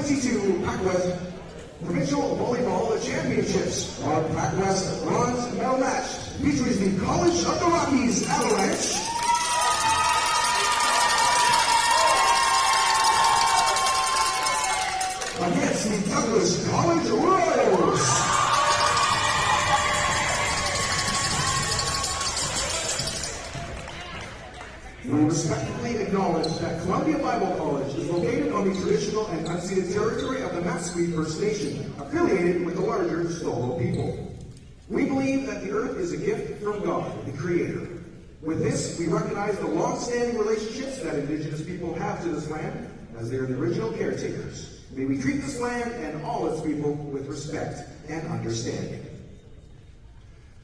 2022 PacWest Provincial Volleyball Championships. Our PacWest Bronze Medal match features the College of the Rockies Avalanche against the Douglas College Royals. We respectfully acknowledge that Columbia Bible College is located on the traditional and unceded territory of the Matsqui First Nation, affiliated with the larger Stolo people. We believe that the earth is a gift from God, the Creator. With this, we recognize the long-standing relationships that Indigenous people have to this land, as they are the original caretakers. May we treat this land and all its people with respect and understanding.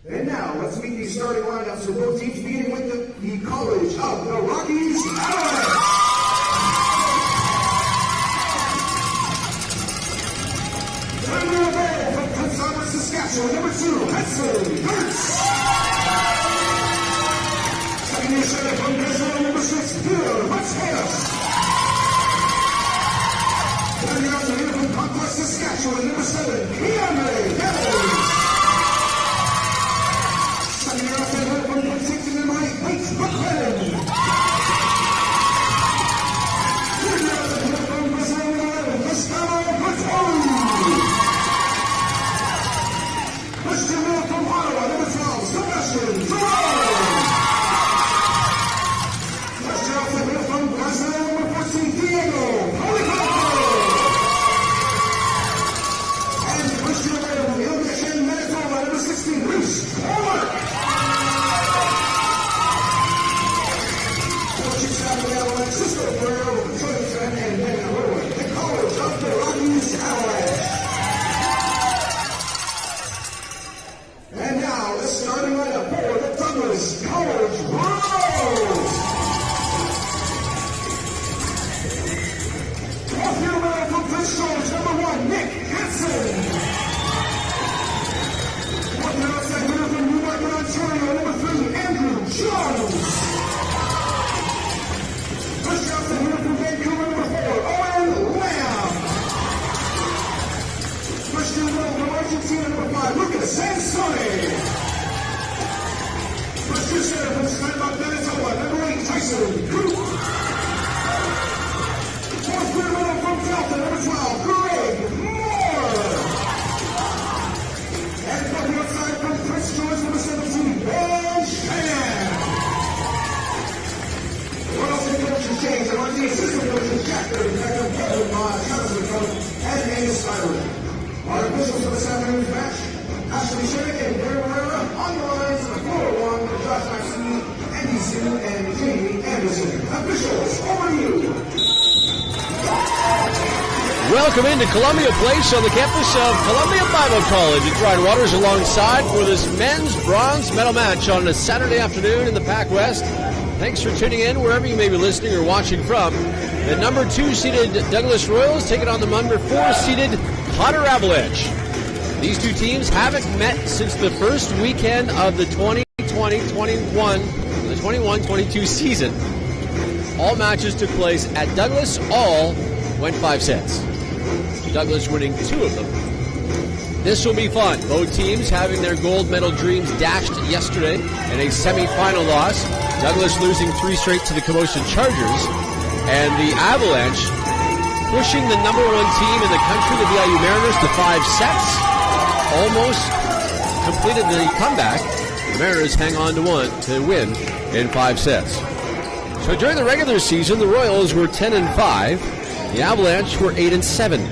And now, let's meet the starting lineups for both teams, beginning with the College of the Rockies Avalanche. Turning the ball from Prince Albert, Saskatchewan, number 2, Hudson Kurtz. Second year center from Brazil, number 6, Peter Matskeras. Third year center from Conquest, Saskatchewan, number 7, Keandre Devils. Our officials for this afternoon's match, Ashley Sherrick and Darren Herrera on the lines, the 401, Josh Maxine, Andy Sue, and Jamie Anderson. Officials, over to you. Welcome into Columbia Place on the campus of Columbia Bible College. It's Ryan Waters alongside for this men's bronze medal match on a Saturday afternoon in the PacWest. Thanks for tuning in wherever you may be listening or watching from. The number 2-seeded Douglas Royals taking on the number 4-seeded Potter Avalanche. These two teams haven't met since the first weekend of the 21-22 season. All matches took place at Douglas. All went 5 sets. Douglas winning 2 of them. This will be fun. Both teams having their gold medal dreams dashed yesterday in a semifinal loss. Douglas losing 3 straight to the Camosun Chargers. And the Avalanche pushing the number 1 team in the country, the BYU Mariners, to 5 sets. Almost completed the comeback. The Mariners hang on to one to win in 5 sets. So during the regular season, the Royals were 10-5. The Avalanche were 8-7.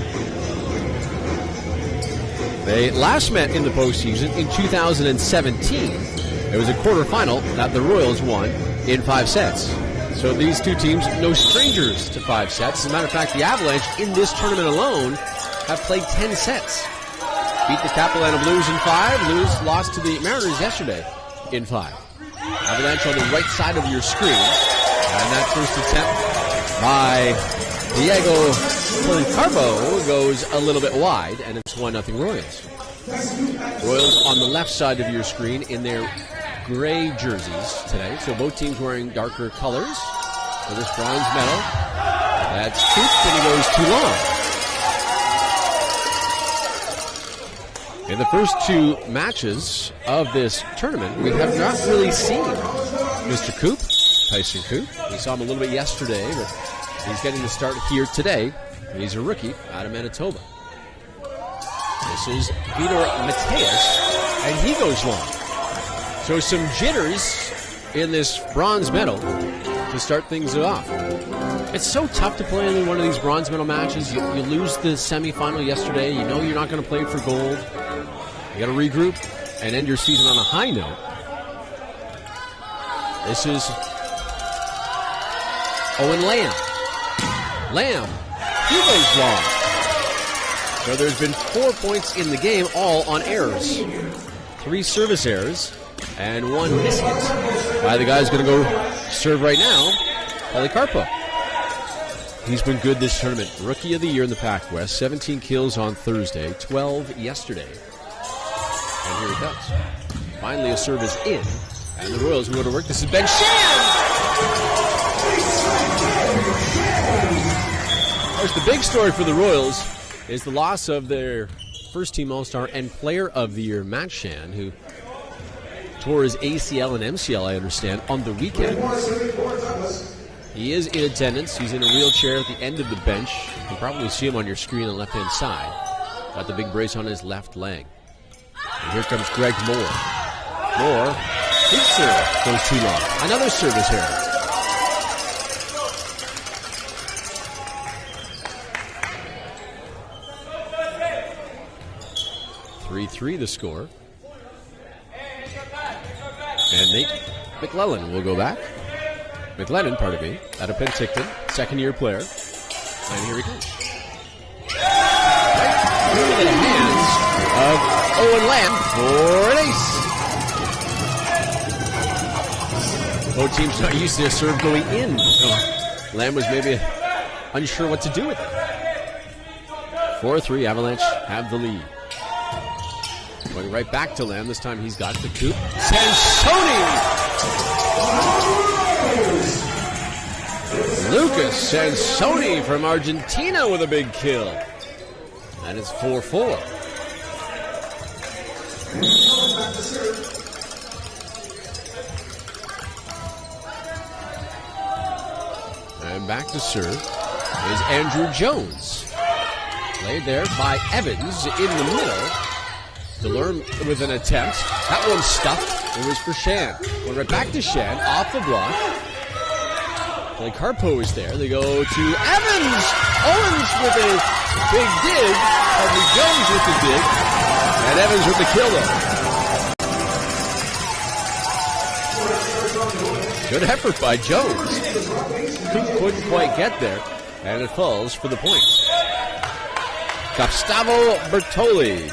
They last met in the postseason in 2017. It was a quarterfinal that the Royals won in 5 sets. So these two teams, no strangers to 5 sets. As a matter of fact, the Avalanche in this tournament alone have played 10 sets. Beat the Capilano Blues in 5. Lost to the Mariners yesterday in 5. Avalanche on the right side of your screen. And that first attempt by Diego Policarpo goes a little bit wide, and it's 1-0 Royals. Royals on the left side of your screen in their gray jerseys today. So both teams wearing darker colors for this bronze medal. That's Coop, and he goes too long. In the first two matches of this tournament, we have not really seen Mr. Coop, Tyson Coop. We saw him a little bit yesterday, but he's getting the start here today. And he's a rookie out of Manitoba. This is Vitor Mateus, and he goes long. So some jitters in this bronze medal to start things off. It's so tough to play in one of these bronze medal matches. You lose the semifinal yesterday. You know you're not going to play for gold. You got to regroup and end your season on a high note. This is Owen Lamb. Lamb, he goes long. So there's been 4 points in the game, all on errors. 3 service errors and 1 miss hit by the guy who's going to go serve right now, Policarpo. He's been good this tournament. Rookie of the year in the Pac West. 17 kills on Thursday, 12 yesterday. And here he comes. Finally, a serve is in. And the Royals will go to work. This is Ben Shan! Of course, the big story for the Royals is the loss of their first-team All-Star and Player of the Year, Matt Shan, who tore his ACL and MCL, I understand, on the weekend. He is in attendance. He's in a wheelchair at the end of the bench. You can probably see him on your screen on the left-hand side. Got the big brace on his left leg. And here comes Greg Moore. Moore, his serve goes too long. Another service error. .3 the score. And Nate McLellan will go back. McLennan, pardon me, out of Penticton, second-year player. And here he comes. Right through the hands of Owen Lamb for an ace. Both teams not used to their serve going in. So Lamb was maybe unsure what to do with it. 4-3, Avalanche have the lead. Going right back to Lamb. This time he's got the Coop. Sansoni! Lucas Sansoni from Argentina with a big kill. And it's 4-4. And back to serve is Andrew Jones. Played there by Evans in the middle. Delorme with an attempt. That one's stuffed. It was for Shan. Going right back to Shan, off the block. Policarpo is there. They go to Evans. Owens with a big dig. Harvey Jones with the dig. And Evans with the kill, though. Good effort by Jones. Couldn't quite get there. And it falls for the point. Gustavo Bertoli.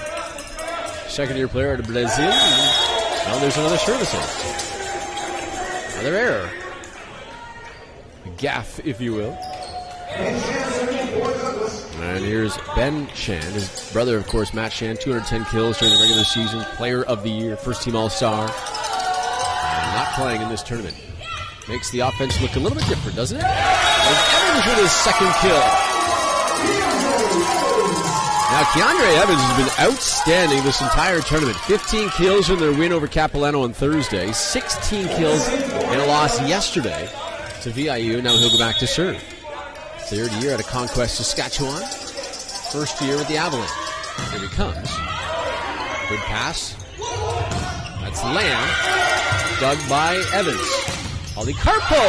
Second-year player out of Brazil. Well, there's another service error. Another error. A gaffe, if you will. And here's Ben Shan, his brother, of course, Matt Shan, 210 kills during the regular season, Player of the Year, first-team All-Star. And not playing in this tournament. Makes the offense look a little bit different, doesn't it? And Evans with his second kill. Now, Keandre Evans has been outstanding this entire tournament. 15 kills in their win over Capilano on Thursday. 16 kills in a loss yesterday to VIU. Now he'll go back to serve. Third year at a Conquest Saskatchewan. First year with the Avalanche. Here he comes. Good pass. That's Lamb. Dug by Evans. Policarpo.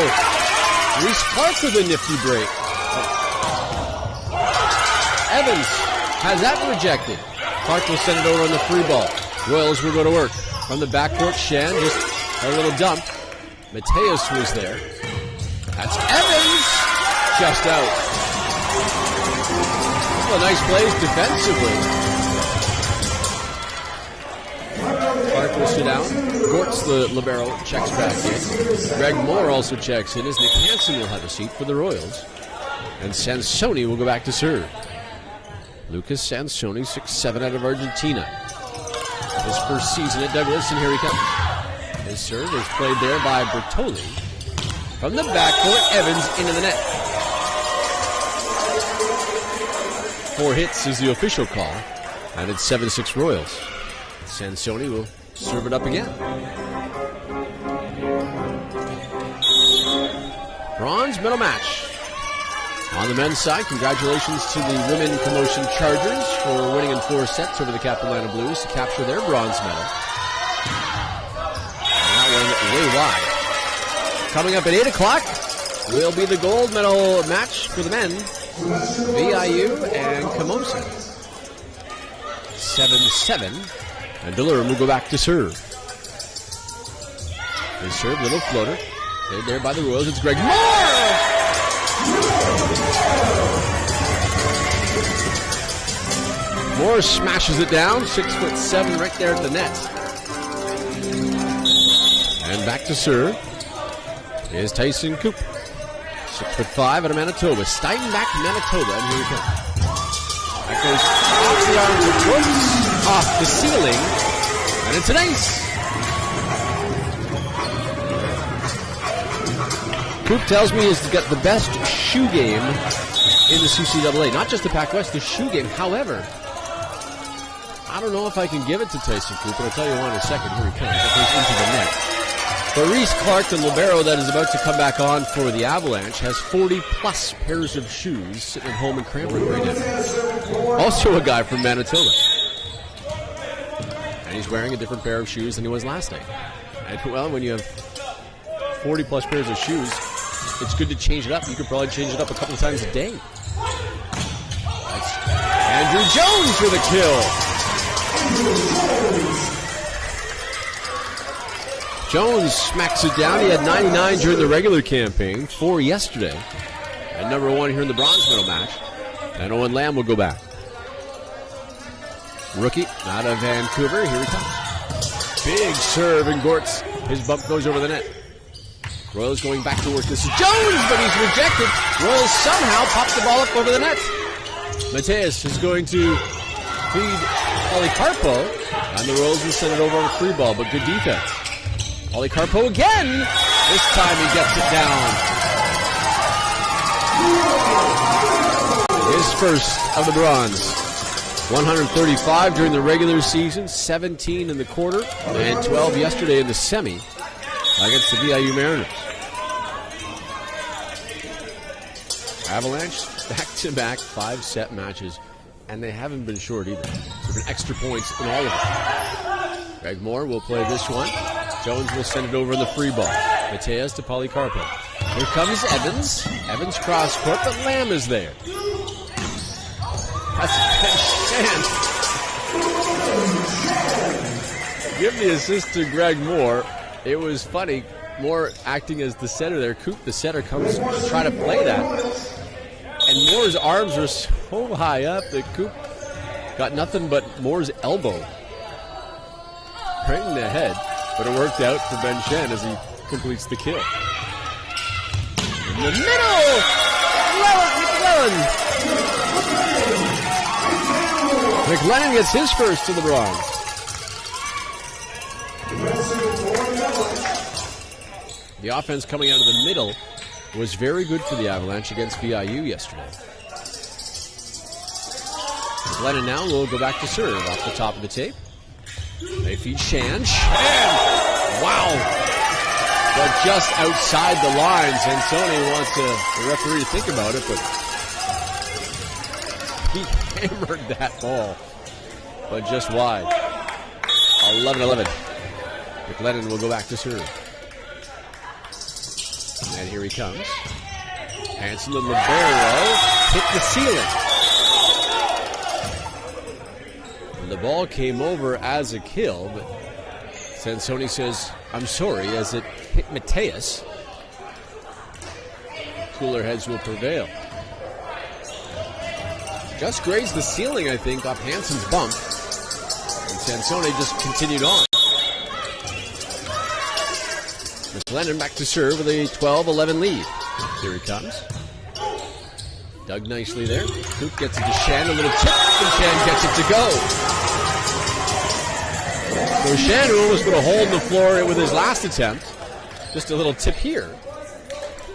Reese Clark with a nifty break. Evans has that rejected. Clark will send it over on the free ball. Royals will go to work. From the backcourt, Shan just a little dump. Mateus was there. That's Evans. Just out. Well, nice plays defensively. Clark will sit down. Gortz, the libero, checks back in. Greg Moore also checks in as Nick Hansen will have a seat for the Royals. And Sansoni will go back to serve. Lucas Sansoni, 6'7" out of Argentina. His first season at Douglas, and here he comes. His serve is played there by Bertoli. From the backcourt, Evans into the net. 4 hits is the official call, and it's 7-6 Royals. Sansoni will serve it up again. Bronze medal match. On the men's side, congratulations to the women Commotion Chargers for winning in 4 sets over the Capilano Blues to capture their bronze medal. And that one way wide. Coming up at 8 o'clock will be the gold medal match for the men, VIU and Camosun. 7-7, and Delorme will go back to serve. They serve, little floater. Played there by the Royals. It's Greg Moore! Moore smashes it down. 6'7" right there at the net. And back to serve is Tyson Coop. 6'5" out of Manitoba. Steinbach, Manitoba. And here he comes. That goes off the arms of Brooks, off the ceiling. And it's an ace. Coop tells me he's got the best shoe game in the CCAA. Not just the Pac-West, the shoe game. However, I don't know if I can give it to Tyson Coop, but I'll tell you why in a second. Here he comes. That goes into the net. But Reese Clark, the libero that is about to come back on for the Avalanche, has 40-plus pairs of shoes sitting at home in Cranbrook right now. Also a guy from Manitoba. And he's wearing a different pair of shoes than he was last night. And, well, when you have 40-plus pairs of shoes, it's good to change it up. You could probably change it up a couple of times a day. That's Andrew Jones with a kill. Jones smacks it down. He had 99 during the regular campaign, 4 yesterday, and number 1 here in the bronze medal match. And Owen Lamb will go back. Rookie out of Vancouver. Here he comes. Big serve, and Gortz. His bump goes over the net. Royals going back to work. This is Jones, but he's rejected. Royals somehow pop the ball up over the net. Mateus is going to feed Policarpo, and the Royals will send it over on a free ball, but good defense. Policarpo again. This time he gets it down. His first of the bronze. 135 during the regular season, 17 in the quarter, and 12 yesterday in the semi against the VIU Mariners. Avalanche back-to-back 5-set matches, and they haven't been short either. There have been extra points in all of them. Greg Moore will play this one. Jones will send it over in the free ball. Mateus to Policarpo. Here comes Evans. Evans cross court, but Lamb is there. That's a chance. Give the assist to Greg Moore. It was funny. Moore acting as the center there. Coop, the center, comes to try to play that. And Moore's arms are so high up that Coop got nothing but Moore's elbow right in the head. But it worked out for Ben Shen as he completes the kill. In the middle! McLennan gets his first to the bronze. The offense coming out of the middle was very good for the Avalanche against VIU yesterday. McLennan now will go back to serve off the top of the tape. They feed Shan. Wow! But just outside the lines, and Sony wants the referee to think about it, but he hammered that ball, but just wide. 11-11. McLennan will go back to serve. And here he comes. Hansen, the libero, hit the ceiling. And the ball came over as a kill, but Sansoni says, I'm sorry, as it hit Mateus. Cooler heads will prevail. Just grazed the ceiling, I think, off Hansen's bump. And Sansoni just continued on. McLennan back to serve with a 12-11 lead. Here he comes. Dug nicely there. Coop gets it to Shan, a little tip, and Shan gets it to go. So Shan, who almost put a hole in the floor with his last attempt, just a little tip here,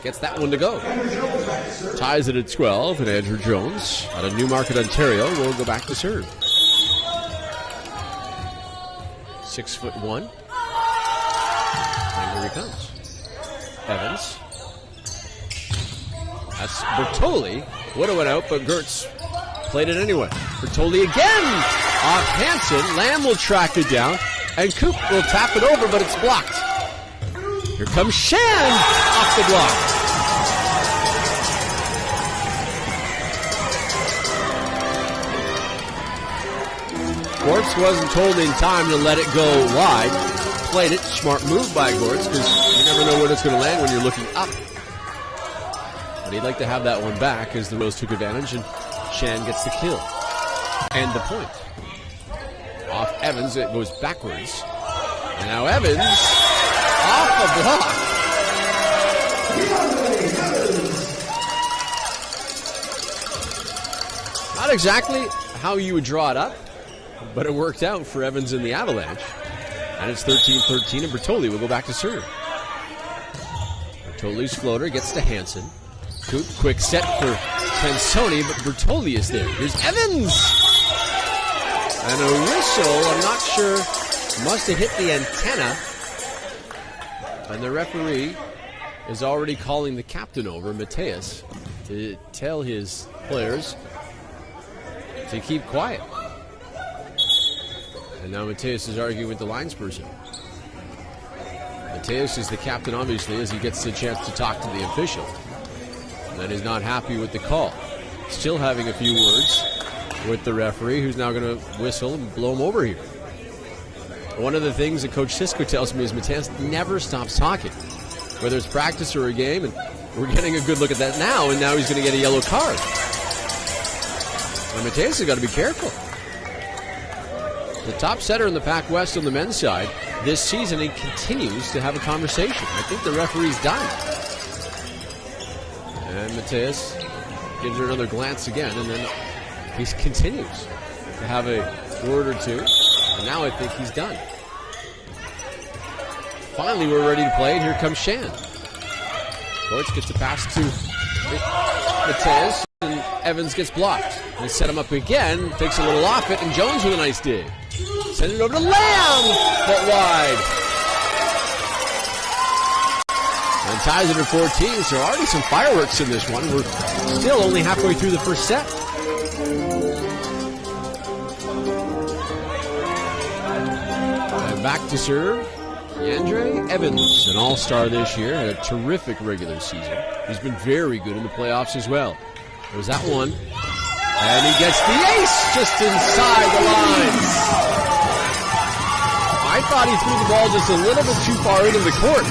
gets that one to go. Ties it at 12, and Andrew Jones out of Newmarket, Ontario, will go back to serve. 6'1". And here he comes. Evans. That's Bertoli. Would have went out, but Gertz played it anyway. Bertoli again! Off Hansen. Lamb will track it down. And Coop will tap it over, but it's blocked. Here comes Shan off the block. Gortz wasn't told in time to let it go wide. Played it. Smart move by Gortz, because you never know where it's going to land when you're looking up. But he'd like to have that one back as the Royals took advantage, and Shan gets the kill. And the point. Off Evans, it goes backwards. And now Evans off the block. Not exactly how you would draw it up, but it worked out for Evans in the Avalanche. And it's 13-13, and Bertoli will go back to serve. Bertoli's floater gets to Hansen. Coop, quick set for Sansoni, but Bertoli is there. Here's Evans! And a whistle, I'm not sure, must have hit the antenna. And the referee is already calling the captain over, Mateus, to tell his players to keep quiet. And now Mateus is arguing with the linesperson. Mateus is the captain, obviously, as he gets the chance to talk to the official. And is not happy with the call. Still having a few words with the referee, who's now going to whistle and blow him over here. One of the things that Coach Cisco tells me is Mateus never stops talking, whether it's practice or a game, and we're getting a good look at that now, and now he's going to get a yellow card. And Mateus has got to be careful. The top setter in the Pac-West on the men's side this season, he continues to have a conversation. I think the referee's done. And Mateus gives her another glance again, and then he continues to have a word or two. And now I think he's done. Finally, we're ready to play, and here comes Shan. Gortz gets a pass to Mateus, and Evans gets blocked. They set him up again, takes a little off it, and Jones with a nice dig. Send it over to Lamb, but wide. And ties it at 14, so already some fireworks in this one. We're still only halfway through the first set. And back to serve, Yandre Evans, an all-star this year, had a terrific regular season. He's been very good in the playoffs as well. There's that one. And he gets the ace just inside the line. I thought he threw the ball just a little bit too far into the court.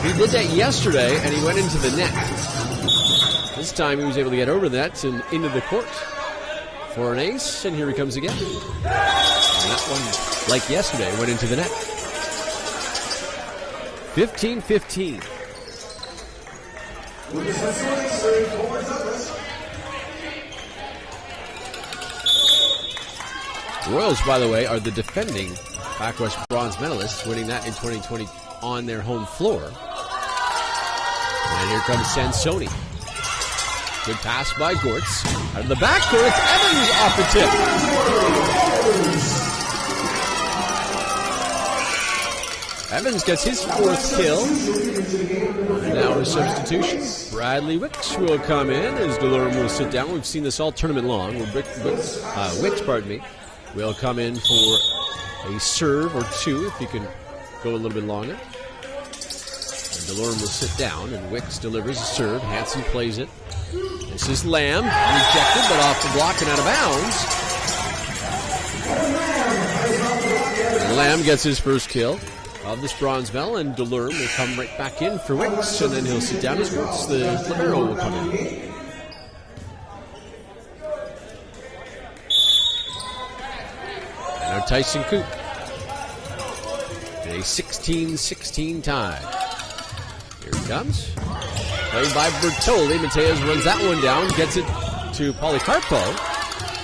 He did that yesterday, and he went into the net. This time he was able to get over the net and into the court for an ace, and here he comes again. And that one, like yesterday, went into the net. 15-15. Royals, by the way, are the defending Pac-West bronze medalists, winning that in 2020 on their home floor. And here comes Sansoni. Good pass by Gortz. Out of the backcourt, it's Evans off the tip. Evans gets his fourth kill. And now a substitution. Bradley Wicks will come in as Delorme will sit down. We've seen this all tournament long. Wicks, will come in for a serve or two if he can go a little bit longer. And Delorme will sit down, and Wicks delivers a serve. Hansen plays it. This is Lamb, rejected, but off the block and out of bounds. And Lamb gets his first kill of this bronze medal, and Delorme will come right back in for Wicks, and then he'll sit down as Wicks. The libero will come in. And now Tyson Coop. A 16-16 tie. Here he comes. Played by Bertoli. Mateus runs that one down. Gets it to Policarpo.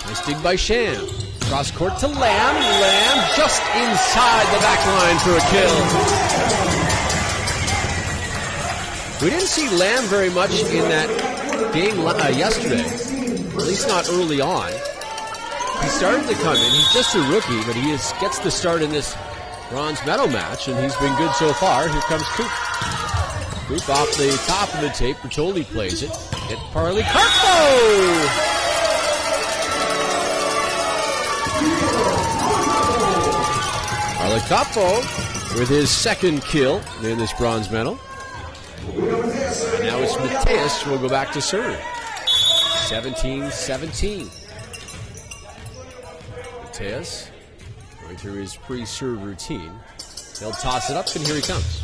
Nice dig by Shan. Cross court to Lamb. Lamb just inside the back line for a kill. We didn't see Lamb very much in that game yesterday. At least not early on. He started to come in. He's just a rookie, but gets the start in this bronze medal match, and he's been good so far. Here comes Coop. Coop off the top of the tape. Bertoli plays it. Hit Policarpo! Policarpo with his second kill in this bronze medal. And now it's Mateus who will go back to serve. 17-17. Mateus going through his pre-serve routine. He'll toss it up, and here he comes.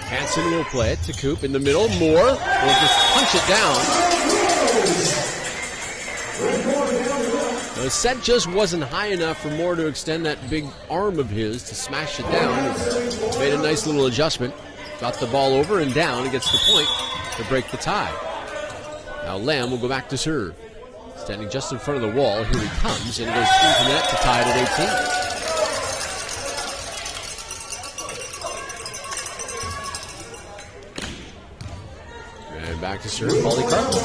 Hansen will play it to Coop in the middle. Moore will just punch it down. The set just wasn't high enough for Moore to extend that big arm of his to smash it down. He made a nice little adjustment. Got the ball over and down and gets the point to break the tie. Now Lamb will go back to serve. Standing just in front of the wall. Here he comes, and goes through the net to tie it at 18. And back to serve, Policarpo.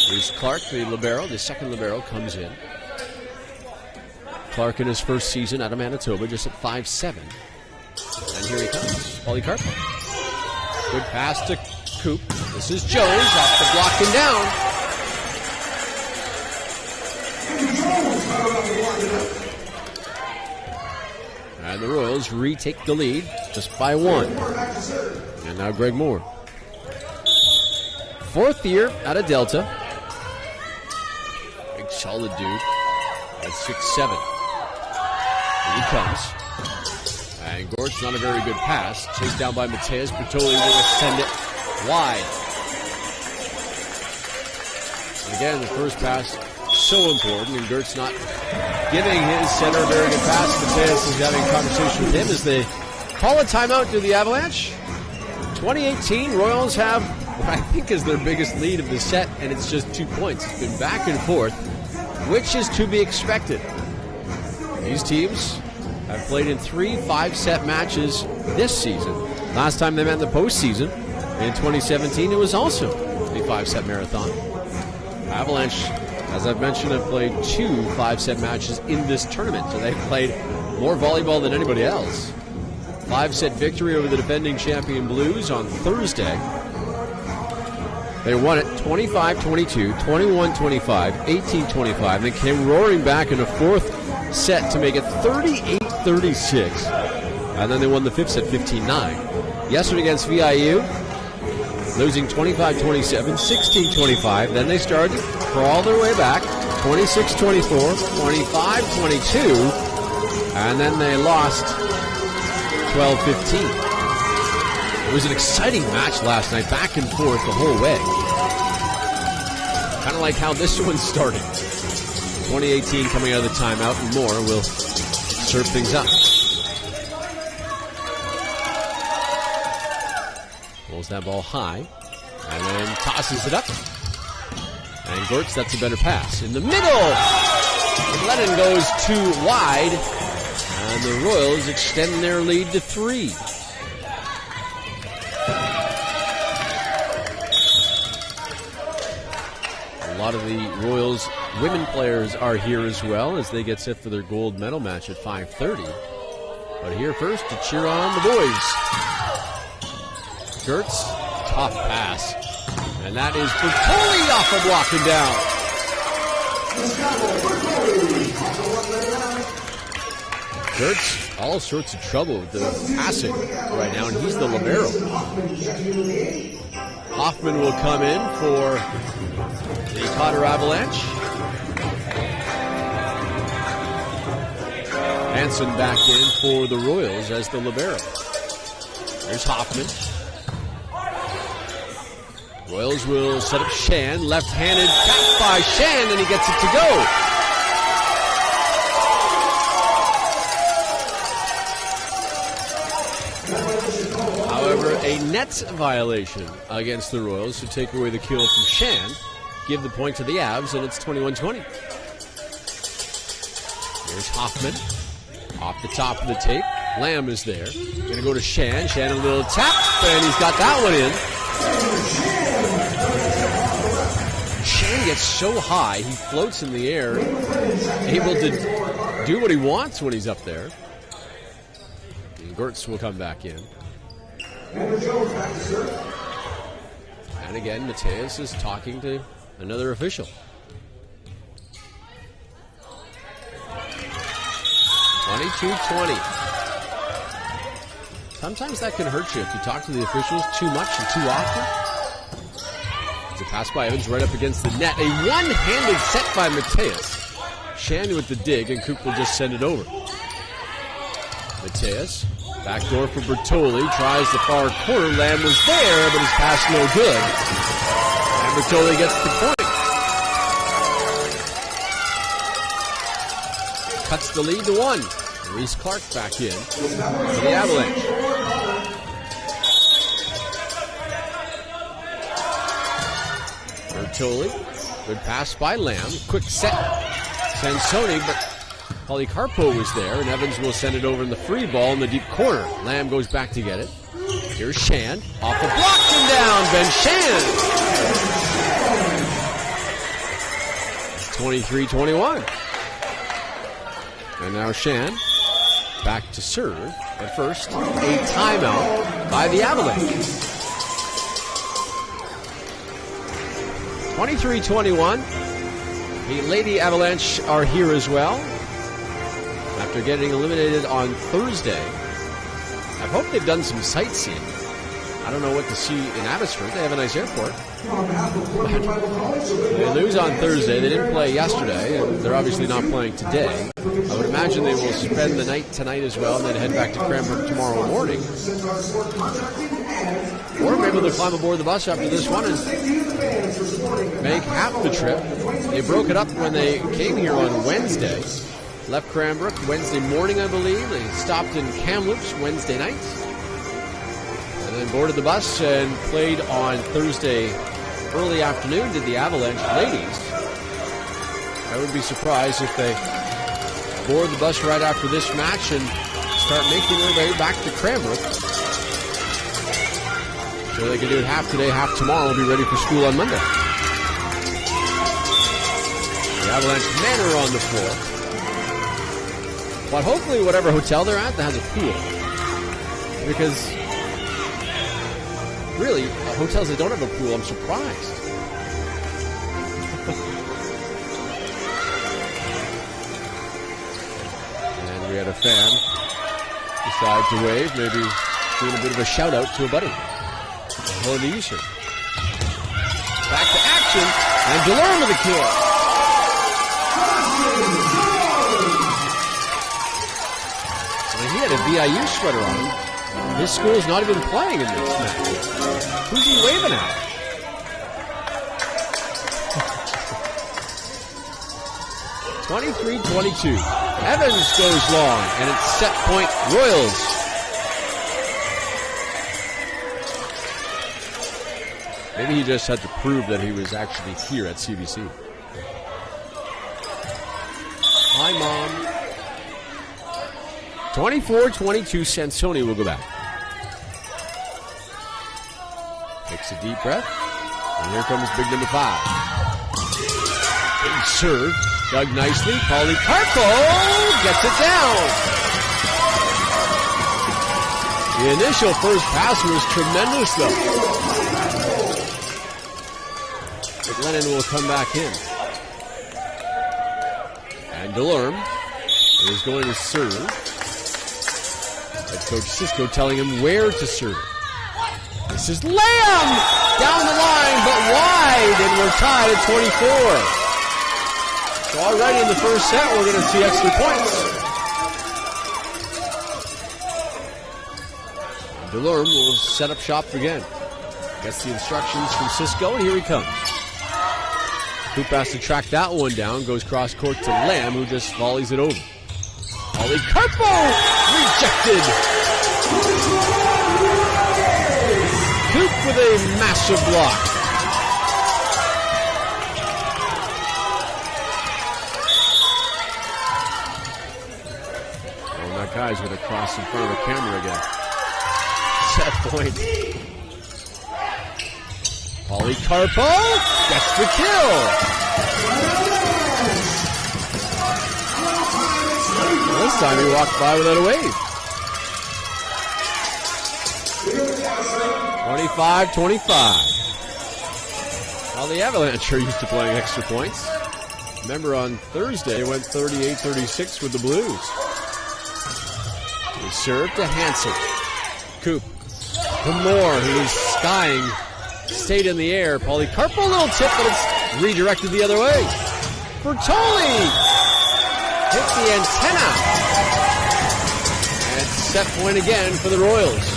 Here's Clark, the libero, the second libero, comes in. Clark in his first season out of Manitoba, just at 5'7". And here he comes, Policarpo. Good pass to Coop. This is Jones off the block and down. And the Royals retake the lead just by one. And now Greg Moore. Fourth year out of Delta. Big solid dude at 6'7". Here he comes. And Gort's not a very good pass. Chased down by Mateus. Bertoli will send it wide. And again, the first pass so important, and Gert's not giving his center a very good pass. Mateus is having a conversation with him as they call a timeout to the Avalanche. 2018, Royals have what I think is their biggest lead of the set, and it's just 2 points. It's been back and forth, which is to be expected. These teams have played in 3 5-set matches this season. Last time they met in the postseason, in 2017, it was also a 5-set marathon. Avalanche, as I've mentioned, have played 2 5-set matches in this tournament, so they've played more volleyball than anybody else. 5-set victory over the defending champion Blues on Thursday. They won it 25-22, 21-25, 18-25, then came roaring back in a fourth set to make it 38-36. And then they won the fifth set 15-9. Yesterday against VIU, losing 25-27, 16-25. Then they started to crawl their way back, 26-24, 25-22, and then they lost 12-15. It was an exciting match last night, back and forth the whole way. Kind of like how this one started. 2018 coming out of the timeout, and Moore will serve things up. Pulls that ball high, and then tosses it up. And Gertz, that's a better pass. In the middle! Lennon goes too wide, and the Royals extend their lead to 3. A lot of the Royals women players are here as well as they get set for their gold medal match at 5:30. But here first to cheer on the boys. Gertz, tough pass. And that is Bertoli off a block and down. Gertz, all sorts of trouble with the passing right now, and he's the libero. Hoffman will come in for the Cotter Avalanche. Hansen back in for the Royals as the libero. There's Hoffman. Royals will set up Shan. Left-handed tap by Shan, and he gets it to go. However, a net violation against the Royals to take away the kill from Shan. Give the point to the Avs, and it's 21-20. Here's Hoffman off the top of the tape. Lamb is there. Going to go to Shan. Shan a little tap, and he's got that one in. Shan gets so high, he floats in the air, able to do what he wants when he's up there. And Gertz will come back in. And again, Mateus is talking to another official. 22-20. Sometimes that can hurt you if you talk to the officials too much and too often. It's a pass by Evans right up against the net. A one-handed set by Mateus. Shan with the dig, and Coop will just send it over. Mateus, backdoor for Bertoli, tries the far corner. Lamb was there, but his pass no good. And Bertoli gets the point. Cuts the lead to 1. Reese Clark back in for the Avalanche. Bertoli, good pass by Lamb. Quick set. Sansoni, but Policarpo was there, and Evans will send it over in the free ball in the deep corner. Lamb goes back to get it. Here's Shan. Off the block and down. Ben Shan. 23-21. And now Shan back to serve. But first, a timeout by the Avalanche. 23-21. The Lady Avalanche are here as well. After getting eliminated on Thursday. I hope they've done some sightseeing. I don't know what to see in Abbotsford. They have a nice airport. They lose on Thursday. They didn't play yesterday, and they're obviously not playing today. I would imagine they will spend the night tonight as well, and then head back to Cranbrook tomorrow morning. Or maybe they'll climb aboard the bus after this one and make half the trip. They broke it up when they came here on Wednesday. Left Cranbrook Wednesday morning, I believe. They stopped in Kamloops Wednesday night. And then boarded the bus and played on Thursday early afternoon, did the Avalanche ladies. I would be surprised if they board the bus right after this match and start making their way back to Cranbrook. So they can do it half today, half tomorrow, and be ready for school on Monday. The Avalanche men are on the floor. But hopefully whatever hotel they're at that has a pool. Because really, hotels that don't have a pool, I'm surprised. And we had a fan decide to wave, maybe doing a bit of a shout out to a buddy. Hello to you, sir. Back to action, and Delorme with the kill. He had a VIU sweater on. His school's not even playing in this match. Who's he waving at? (23-22). Evans goes long, and it's set point Royals. Maybe he just had to prove that he was actually here at CBC. Hi, Mom. 24-22, Sansoni will go back. Takes a deep breath, and here comes big number 5. Big serve, dug nicely. Policarpo gets it down. The initial first pass was tremendous, though. Lennon will come back in. And Delorme is going to serve. That's Coach Cisco telling him where to serve. This is Lamb down the line, but wide, and we're tied at 24. So already in the first set, we're going to see extra points. Delorme will set up shop again. Gets the instructions from Cisco, and here he comes. Coop has to track that one down, goes cross court to Lamb, who just volleys it over. Policarpo rejected. Coop with a massive block. Oh, that guy's going to cross in front of the camera again. Set point. Polycarpo gets the kill. This time he walked by without a wave. 25-25. Well, the Avalanche are used to playing extra points. Remember, on Thursday, they went 38-36 with the Blues. They serve to Hansen. Coop. For Moore, who was skying, stayed in the air. Polycarpo, a little tip, but it's redirected the other way. Bertoli hit the antenna. And set point again for the Royals.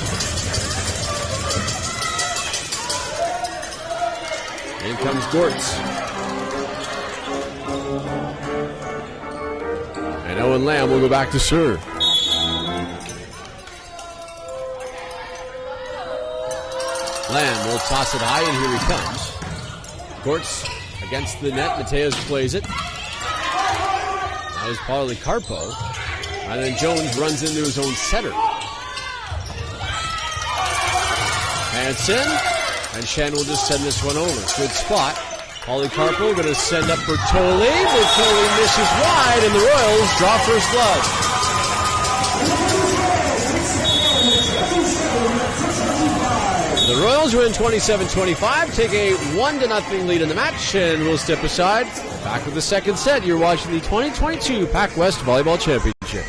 In comes Gortz. And Owen Lamb will go back to serve. Lamb will toss it high, and here he comes. Gortz against the net. Mateos plays it. That was Polycarpo. And then Jones runs into his own setter. Hansen. And Shen will just send this one over. Good spot. Polycarpo going to send up Bertoli. Bertoli misses wide, and the Royals draw first blood. The Royals win 27-25, take a 1-0 lead in the match, and we'll step aside. Back with the second set. You're watching the 2022 Pac West Volleyball Championship.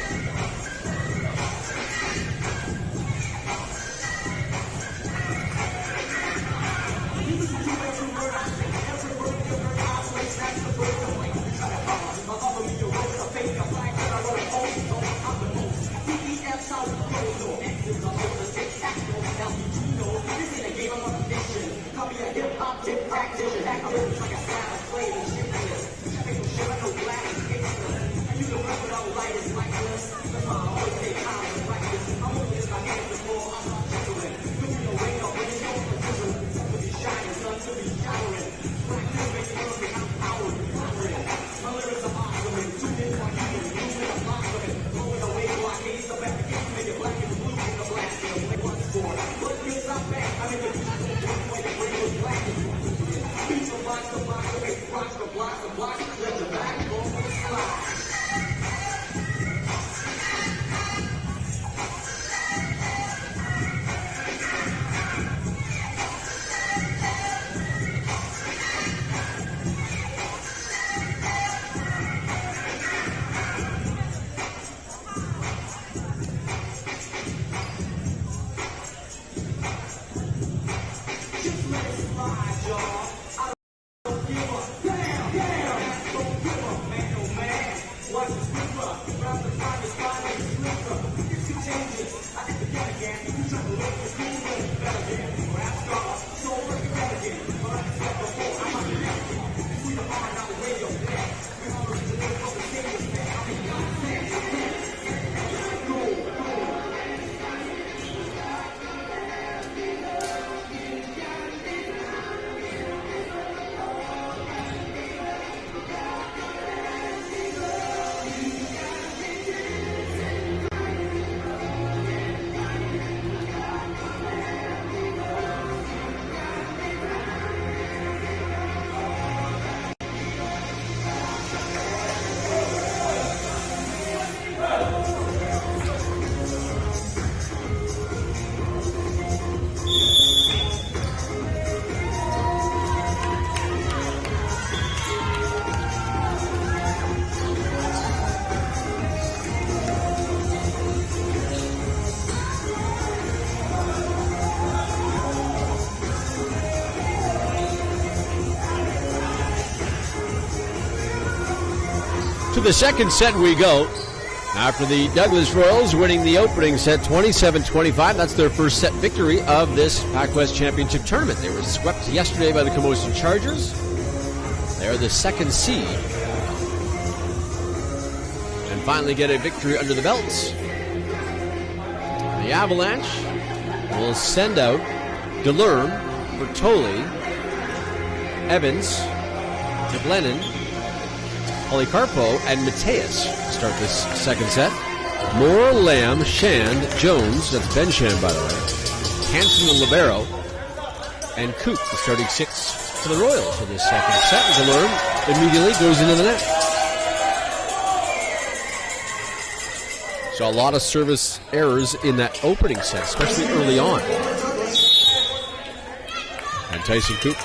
To the second set we go. After the Douglas Royals winning the opening set 27-25, that's their first set victory of this Pac West Championship tournament. They were swept yesterday by the Camosun Chargers. They're the second seed. And finally get a victory under the belts. The Avalanche will send out Delorme, Bertoli, Evans, Glennon, Polycarpo, and Mateus start this second set. Moore, Lamb, Shand, Jones, that's Ben Shand by the way, Hansen and Libero, and Coop, the starting 6 for the Royals for this second set. Delorme immediately goes into the net. So a lot of service errors in that opening set, especially early on. And Tyson Coop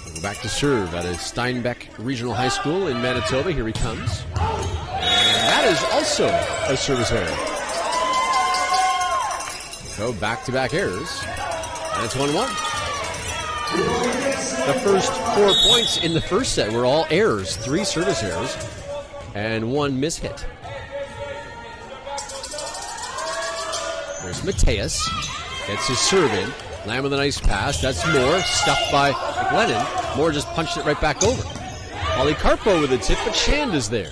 will go back to serve at a Steinbeck Regional High School in Manitoba. Here he comes. And that is also a service error. So back-to-back errors. And it's 1-1. The first 4 points in the first set were all errors. 3 service errors and 1 mishit. There's Mateus. Gets his serve in. Lamb with a nice pass. That's Moore. Stuffed by McLennan. Moore just punched it right back over. Polycarpo with a tip, but Shand is there.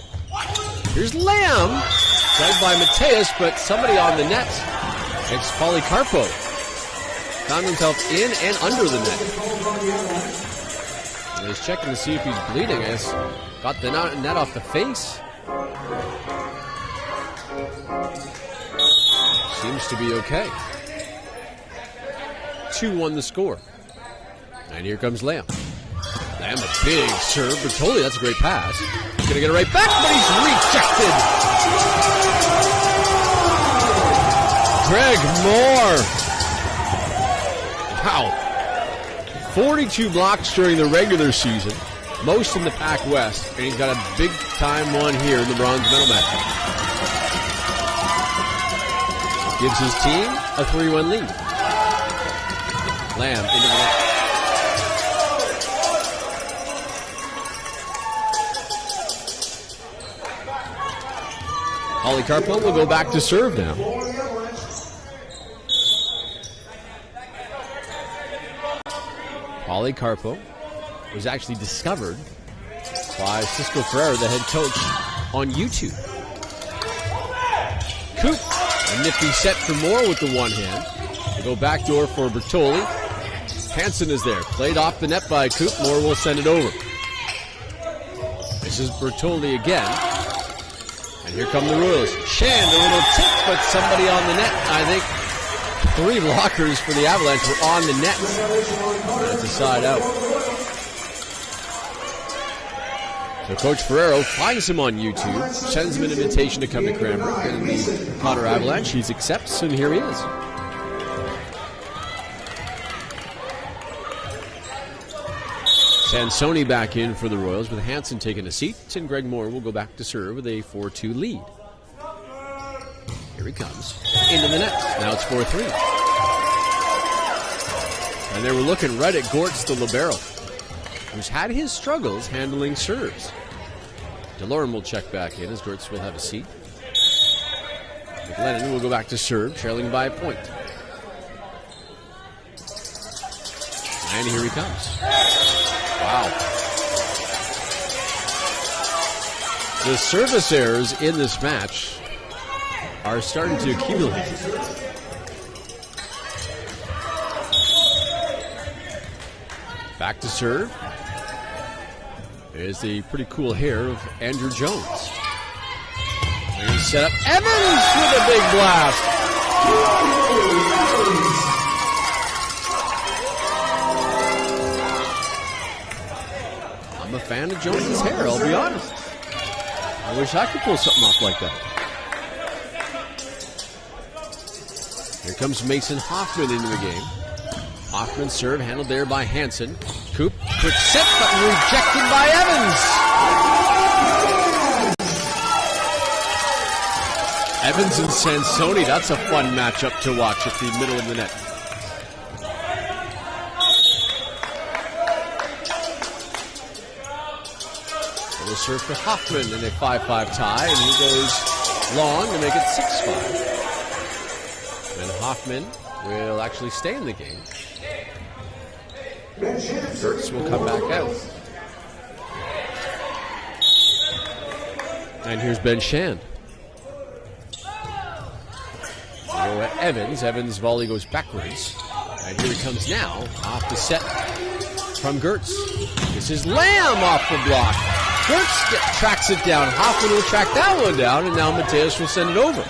Here's Lamb. Led by Mateus, but somebody on the net. It's Polycarpo. Found himself in and under the net. And he's checking to see if he's bleeding. I guess got the net off the face. Seems to be okay. 2-1 the score. And here comes Lamb. Lamb, a big serve. Bertoli, that's a great pass. He's going to get it right back, but he's rejected. Greg Moore. Wow. 42 blocks during the regular season. Most in the Pac West. And he's got a big-time one here in the bronze medal match. Gives his team a 3-1 lead. Lamb into the net. Polycarpo will go back to serve now. Polycarpo was actually discovered by Cisco Ferreira, the head coach, on YouTube. Coop, a nifty set for Moore with the one hand. They go backdoor for Bertoli. Hansen is there. Played off the net by Coop. Moore will send it over. This is Bertoli again. And here come the Royals. Shand, a little tip, but somebody on the net. I think 3 blockers for the Avalanche were on the net. That's a side out. So Coach Ferrero finds him on YouTube, sends him an invitation to come to Cranbrook and the Potter Avalanche. He accepts, and here he is. Sansoni back in for the Royals with Hansen taking a seat, and Greg Moore will go back to serve with a 4-2 lead. Here he comes. Into the net. Now it's 4-3. And they were looking right at Gortz, the libero, who's had his struggles handling serves. Delorme will check back in as Gortz will have a seat. McLennan will go back to serve, trailing by a point. And here he comes. Wow. The service errors in this match are starting to accumulate. Back to serve is the pretty cool hair of Andrew Jones. Here's set up. Evans with a big blast. I'm a fan of Jones' hair, I'll be honest. I wish I could pull something off like that. Here comes Mason Hoffman into the game. Hoffman serve handled there by Hansen. Coop, quick set, but rejected by Evans. Evans and Sansoni, that's a fun matchup to watch at the middle of the net. It'll serve for Hoffman in a 5-5 tie, and he goes long to make it 6-5. And Hoffman will actually stay in the game. Kurtz will come back out. And here's Ben Shand. Go at Evans. Evans' volley goes backwards. And here he comes now. Off the set from Gertz. This is Lamb off the block. Gertz tracks it down. Hoffman will track that one down. And now Mateus will send it over.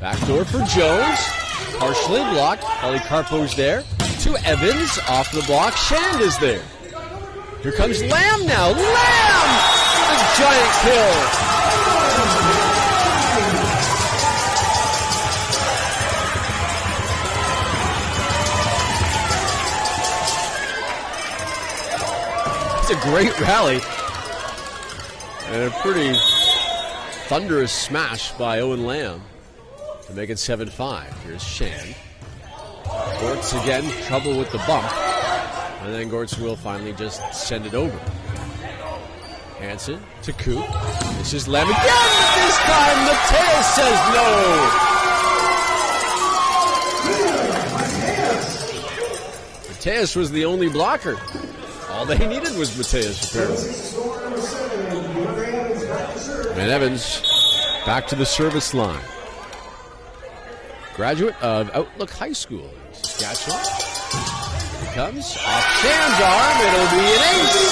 Backdoor for Jones. partially blocked. Polycarpo's there. To Evans, off the block. Shand is there. Here comes Lamb now. Lamb! A giant kill. It's a great rally. And a pretty thunderous smash by Owen Lamb to make it 7-5. Here's Shand. Gortz again, trouble with the bump. And then Gortz will finally just send it over. Hansen to Coop. This is Lamb again, but this time Mateus says no. Mateus was the only blocker. All they needed was Mateus, apparently. And Evans back to the service line. Graduate of Outlook High School, Saskatchewan. Here he comes. Off Shand's arm. It'll be an ace.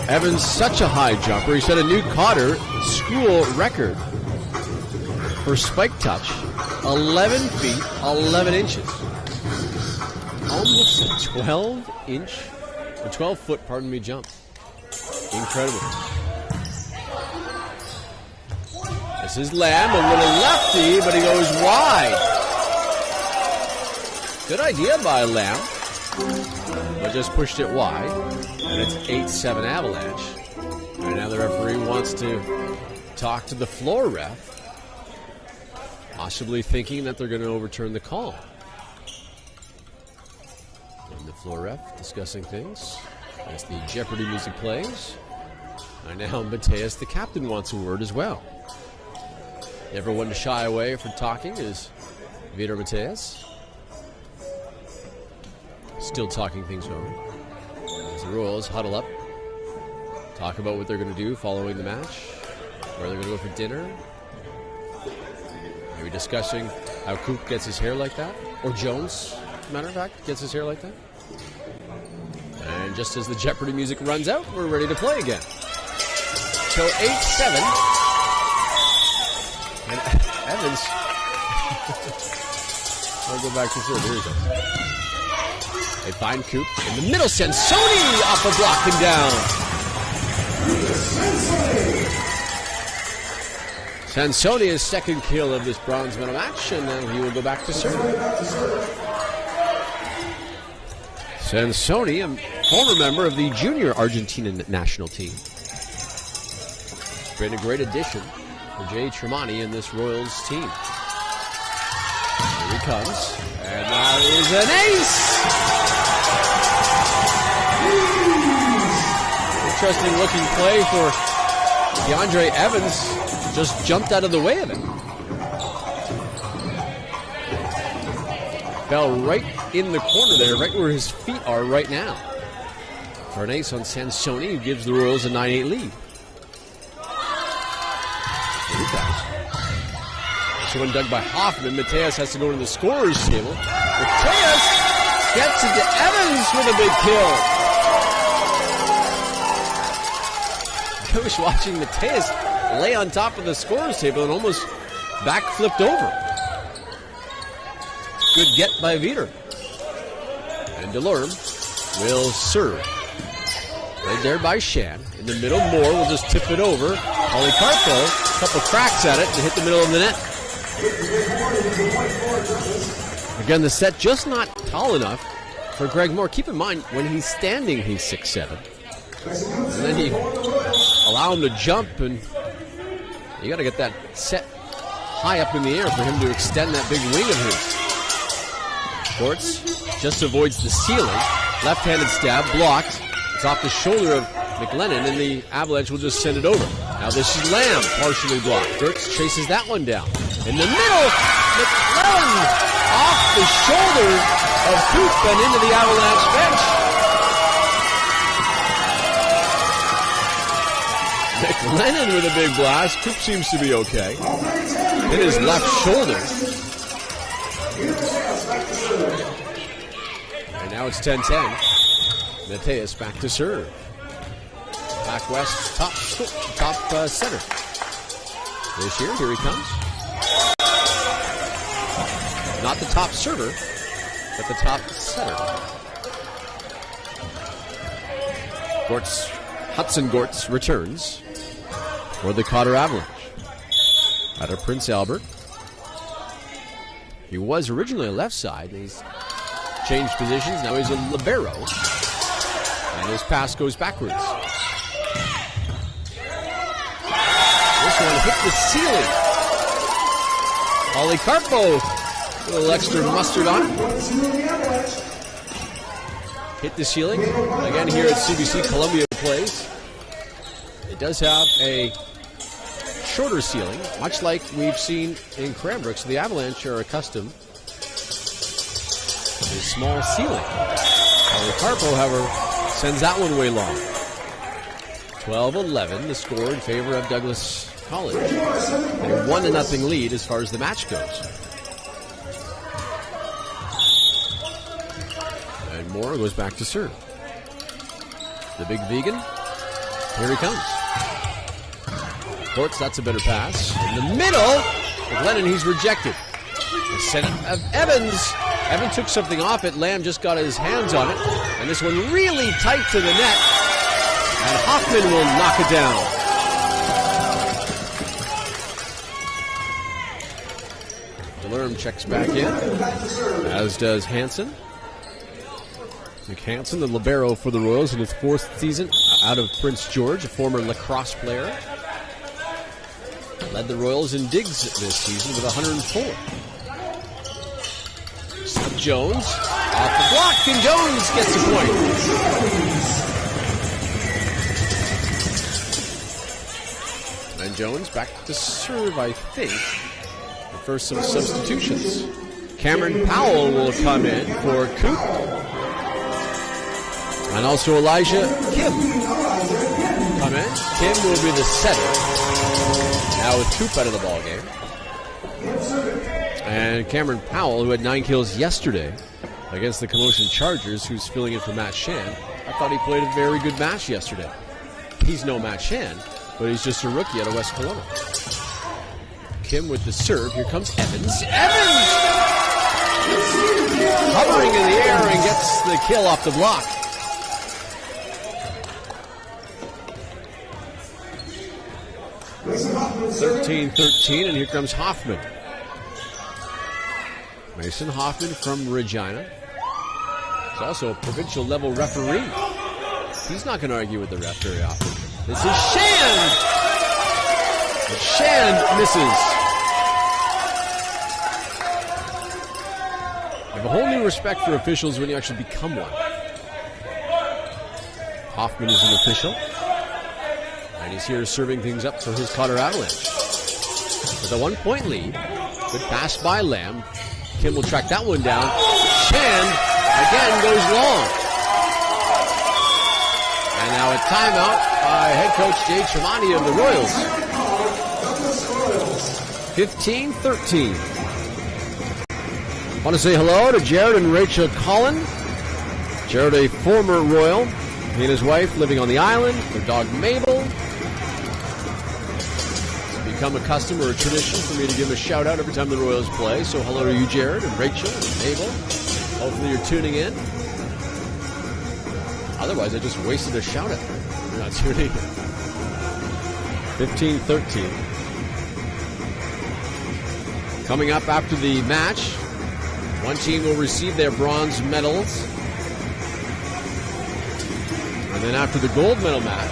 Evans, such a high jumper. He set a new Cotter school record for spike touch. 11 feet, 11 inches. Almost a 12-foot, jump. Incredible. This is Lamb, a little lefty, but he goes wide. Good idea by Lamb, but just pushed it wide. And it's 8-7 Avalanche. And now the referee wants to talk to the floor ref, possibly thinking that they're going to overturn the call. And the floor ref discussing things as the Jeopardy music plays. And now Mateus, the captain, wants a word as well. Never one to shy away from talking is Vitor Mateus. Still talking things over. As the Royals huddle up, talk about what they're going to do following the match, where they're going to go for dinner. Maybe discussing how Coop gets his hair like that, or Jones, as a matter of fact, gets his hair like that. And just as the Jeopardy music runs out, we're ready to play again. So 8-7. And Evans. I'll go back to third. Here he goes. They find Coop in the middle. Sansoni off the block and down. Sansoni is second kill of this bronze medal match, and then he will go back to serve. Sansoni, a former member of the junior Argentina national team. Been a great addition for Jay Tremonti in this Royals team. Here he comes, and that is an ace! Interesting looking play for DeAndre Evans. Just jumped out of the way of it. Fell right in the corner there, right where his feet are right now. For an ace on Sansoni, who gives the Royals a 9-8 lead. This one dug by Hoffman. Mateus has to go to the scorer's table. Mateus gets it to Evans with a big kill. I was watching Mateus lay on top of the scorer's table and almost backflipped over. Good get by Vitor. And Delorme will serve. Right there by Shand. In the middle, Moore will just tip it over. Polycarpo, a couple cracks at it to hit the middle of the net. Again, the set just not tall enough for Greg Moore. Keep in mind, when he's standing, he's 6'7". And then you allow him to jump, and you got to get that set high up in the air for him to extend that big wing of his. Gortz just avoids the ceiling. Left-handed stab, blocked. It's off the shoulder of McLennan, and the Avalanche will just send it over. Now this is Lamb, partially blocked. Gortz chases that one down. In the middle, McLennan off the shoulder of Coop and into the Avalanche bench. McLennan with a big blast. Coop seems to be okay. Hit his left shoulder. And now it's 10-10. Mateus back to serve. Back west, top center. this year. Here he comes. Not the top server, but the top setter. Hudson Gortz returns for the Cotter Avalanche. Out of Prince Albert. He was originally a left side. He's changed positions. Now he's a libero. And his pass goes backwards. This one hit the ceiling. Polycarpo, a little extra mustard on it. Hit the ceiling. Again, here at CBC Columbia Place, it does have a shorter ceiling, much like we've seen in Cranbrook. So the Avalanche are accustomed to a small ceiling. Polycarpo, however, sends that one way long. 12-11, the score in favor of Douglas College. A 1-0 lead as far as the match goes. And Moore goes back to serve. The big vegan, here he comes. Gortz, that's a better pass. In the middle, with Lennon, he's rejected. The set of Evans. Evans took something off it. Lamb just got his hands on it. And this one really tight to the net. And Hoffman will knock it down. Lerm checks back in, as does Hansen. Nick Hansen, the libero for the Royals in his 4th season out of Prince George, a former lacrosse player. Led the Royals in digs this season with 104. Seth Jones off the block, and Jones gets a point. And Jones back to serve, I think, for some substitutions. Cameron Powell will come in for Coop. And also Elijah Kim come in. Kim will be the setter. Now with Coop out of the ballgame. And Cameron Powell, who had 9 kills yesterday against the Commotion Chargers, who's filling in for Matt Shan. I thought he played a very good match yesterday. He's no Matt Shan, but he's just a rookie out of West Kelowna. Kim with the serve. Here comes Evans. Evans! Hovering in the air and gets the kill off the block. Mason 13-13, and here comes Hoffman. Mason Hoffman from Regina. He's also a provincial level referee. He's not going to argue with the ref very often. This is Shan! But Shan misses. I have a whole new respect for officials when you actually become one. Hoffman is an official. And he's here serving things up for his Cotter Avalanche. With a 1-point lead. Good pass by Lamb. Kim will track that one down. Shan again goes long. And now a timeout by head coach Jay Tremonti of the Royals. 15-13. Want to say hello to Jared and Rachel Collin. Jared, a former Royal. He and his wife living on the island. Their dog Mabel. It's become a custom or a tradition for me to give a shout out every time the Royals play. So hello to you, Jared and Rachel and Mabel. Hopefully you're tuning in. Otherwise, I just wasted a shout out. You're not tuning in. 15-13. Coming up after the match, one team will receive their bronze medals. And then after the gold medal match,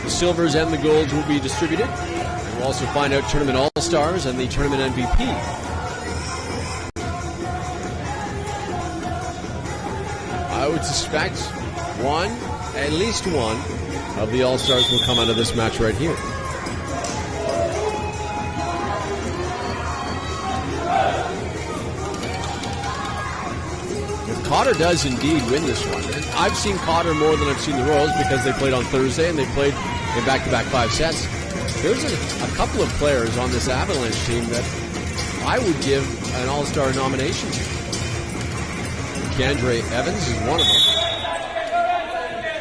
the silvers and the golds will be distributed. And we'll also find out tournament all-stars and the tournament MVP. I would suspect at least one of the all-stars will come out of this match right here. Cotter does indeed win this one. I've seen Cotter more than I've seen the Royals because they played on Thursday and they played in back-to-back 5 sets. There's a couple of players on this Avalanche team that I would give an all-star nomination to. Kandre Evans is one of them.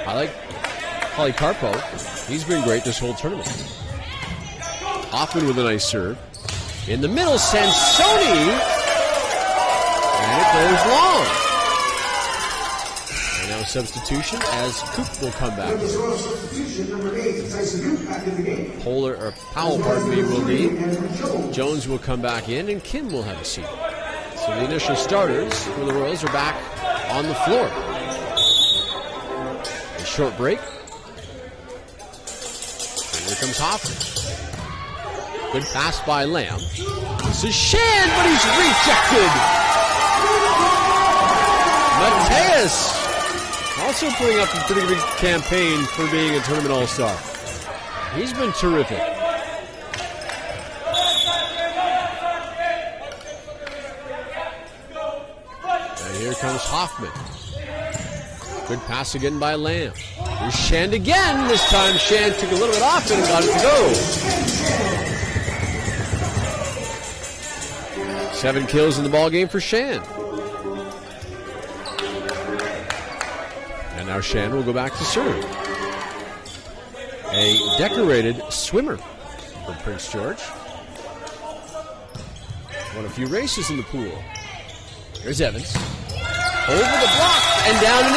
I like Polycarpo. He's been great this whole tournament. Hoffman with a nice serve. In the middle, Sansoni. And it goes long. And now substitution as Coop will come back. Powell, will lead. Jones will come back in, and Kim will have a seat. So the initial starters for the Royals are back on the floor. A short break. And here comes Hoffman. Good pass by Lamb. This is Shan, but he's rejected. Mateus also putting up a pretty big campaign for being a tournament all-star. He's been terrific. And here comes Hoffman. Good pass again by Lamb. Here's Shand again. This time Shand took a little bit off and got it to go. 7 kills in the ballgame for Shand. And now Shand will go back to serve. A decorated swimmer for Prince George. Won a few races in the pool. Here's Evans. Over the block and down and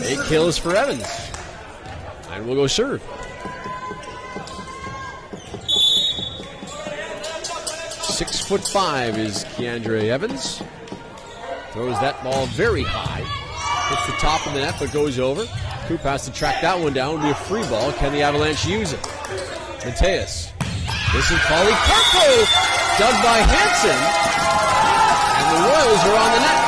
in. 8 kills for Evans. And we'll go serve. 6'5" is Keandre Evans. Throws that ball very high. Hits the top of the net, but goes over. Coop has to track that one down. It'll be a free ball. Can the Avalanche use it? Mateus. This is Polycarpo. Dug by Hansen. And the Royals are on the net.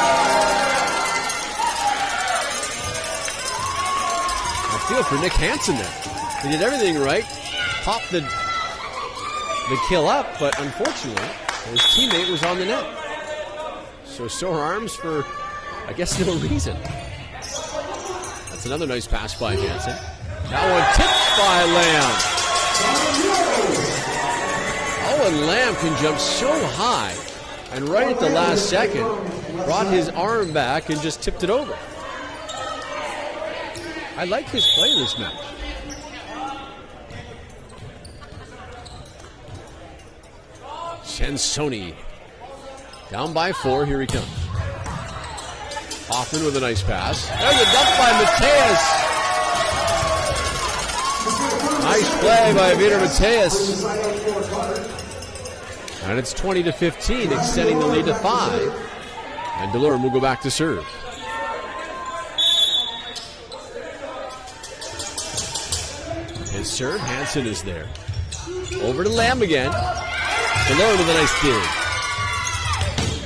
I feel for Nick Hansen there. He did everything right. Popped the kill up, but unfortunately, his teammate was on the net. So sore arms for, I guess, no reason. That's another nice pass by Hansen. That one tipped by Lamb. Oh, and Lamb can jump so high, and right at the last second, brought his arm back and just tipped it over. I like his play in this match. Sansoni down by 4. Here he comes. Hoffman with a nice pass. There's a dump by Mateus. Nice play by Vitor Mateus. And it's 20-15, extending the lead to 5. And Delorme will go back to serve. His serve, Hansen is there. Over to Lamb again. Delorme with a nice dig.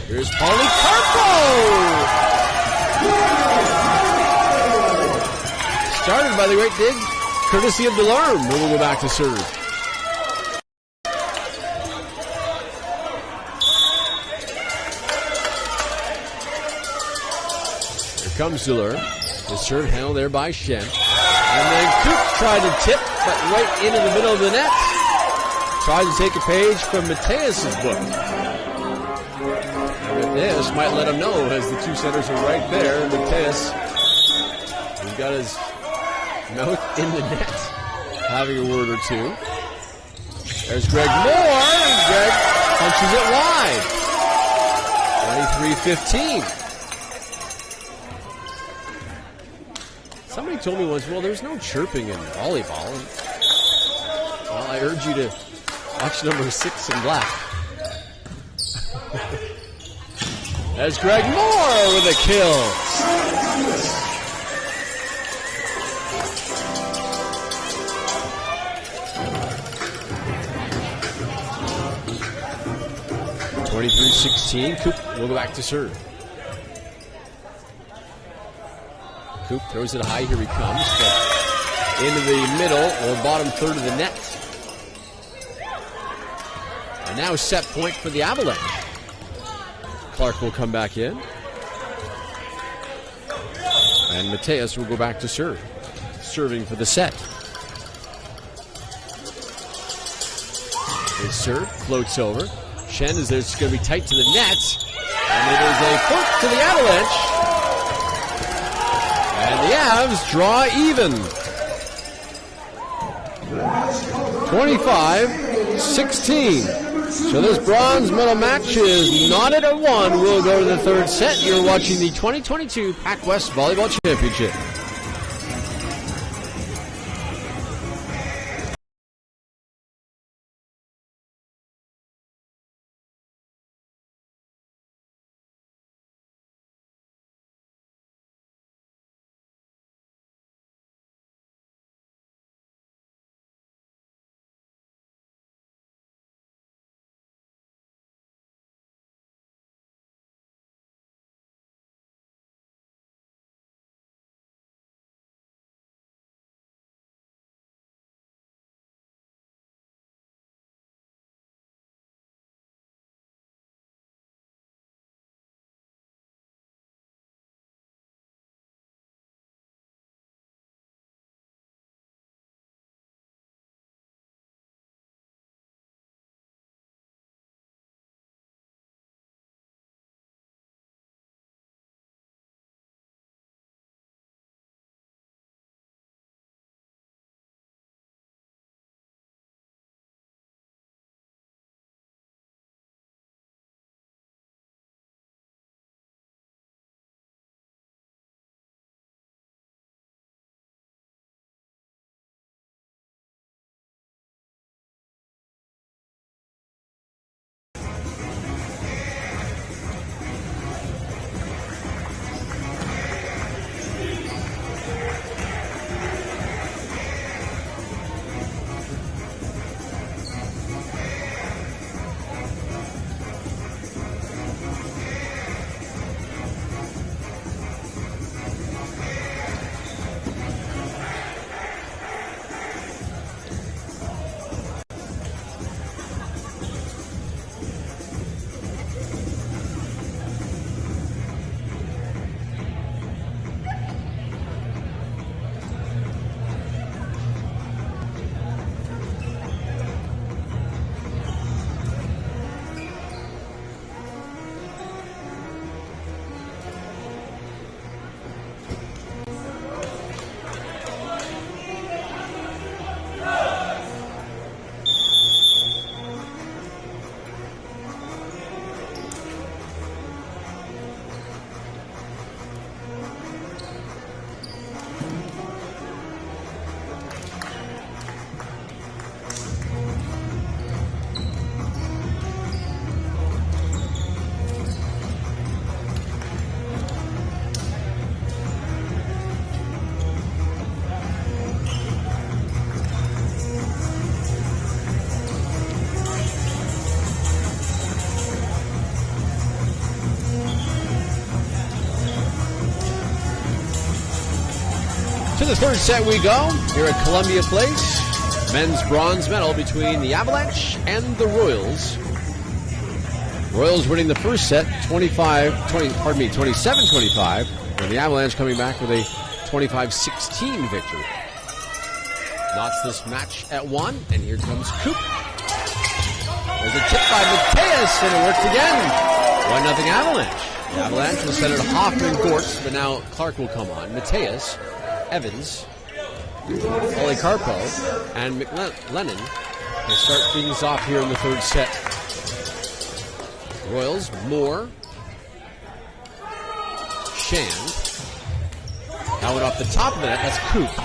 Here's Polycarpo! Started by the great dig, courtesy of Delorme. We'll go back to serve. Here comes Delorme. The serve handled there by Shen. And then Coop tried to tip, but right into the middle of the net. Tried to take a page from Mateus' book. And Mateus might let him know, as the two centers are right there. Mateus, he's got his mouth in the net, having a word or two. There's Greg Moore, and Greg punches it wide. 23-15. Somebody told me once, well, there's no chirping in volleyball. Well, I urge you to watch number 6 in black. There's Greg Moore with a kill. (23-16). Coop will go back to serve. Coop throws it high. Here he comes, but into the middle or bottom third of the net. And now set point for the Avalanche. Clark will come back in. And Mateus will go back to serve. Serving for the set. His serve floats over. Shen is there. It's going to be tight to the net. And it is a point to the Avalanche. And the Avs draw even. 25-16. So this bronze medal match is knotted at 1. We'll go to the third set. You're watching the 2022 Pac West Volleyball Championship. To the third set we go here at Columbia Place. Men's bronze medal between the Avalanche and the Royals. Royals winning the first set 27-25, and the Avalanche coming back with a 25-16 victory. Knots this match at 1, and here comes Coop. There's a tip by Mateus, and it worked again. 1-0 Avalanche. The Avalanche will send it to Hoffman, Gortz, but now Clark will come on. Mateus, Evans, Policarpo, and McLennan will start things off here in the third set. Royals, Moore, Shand. That one off the top of the net, that's Coop.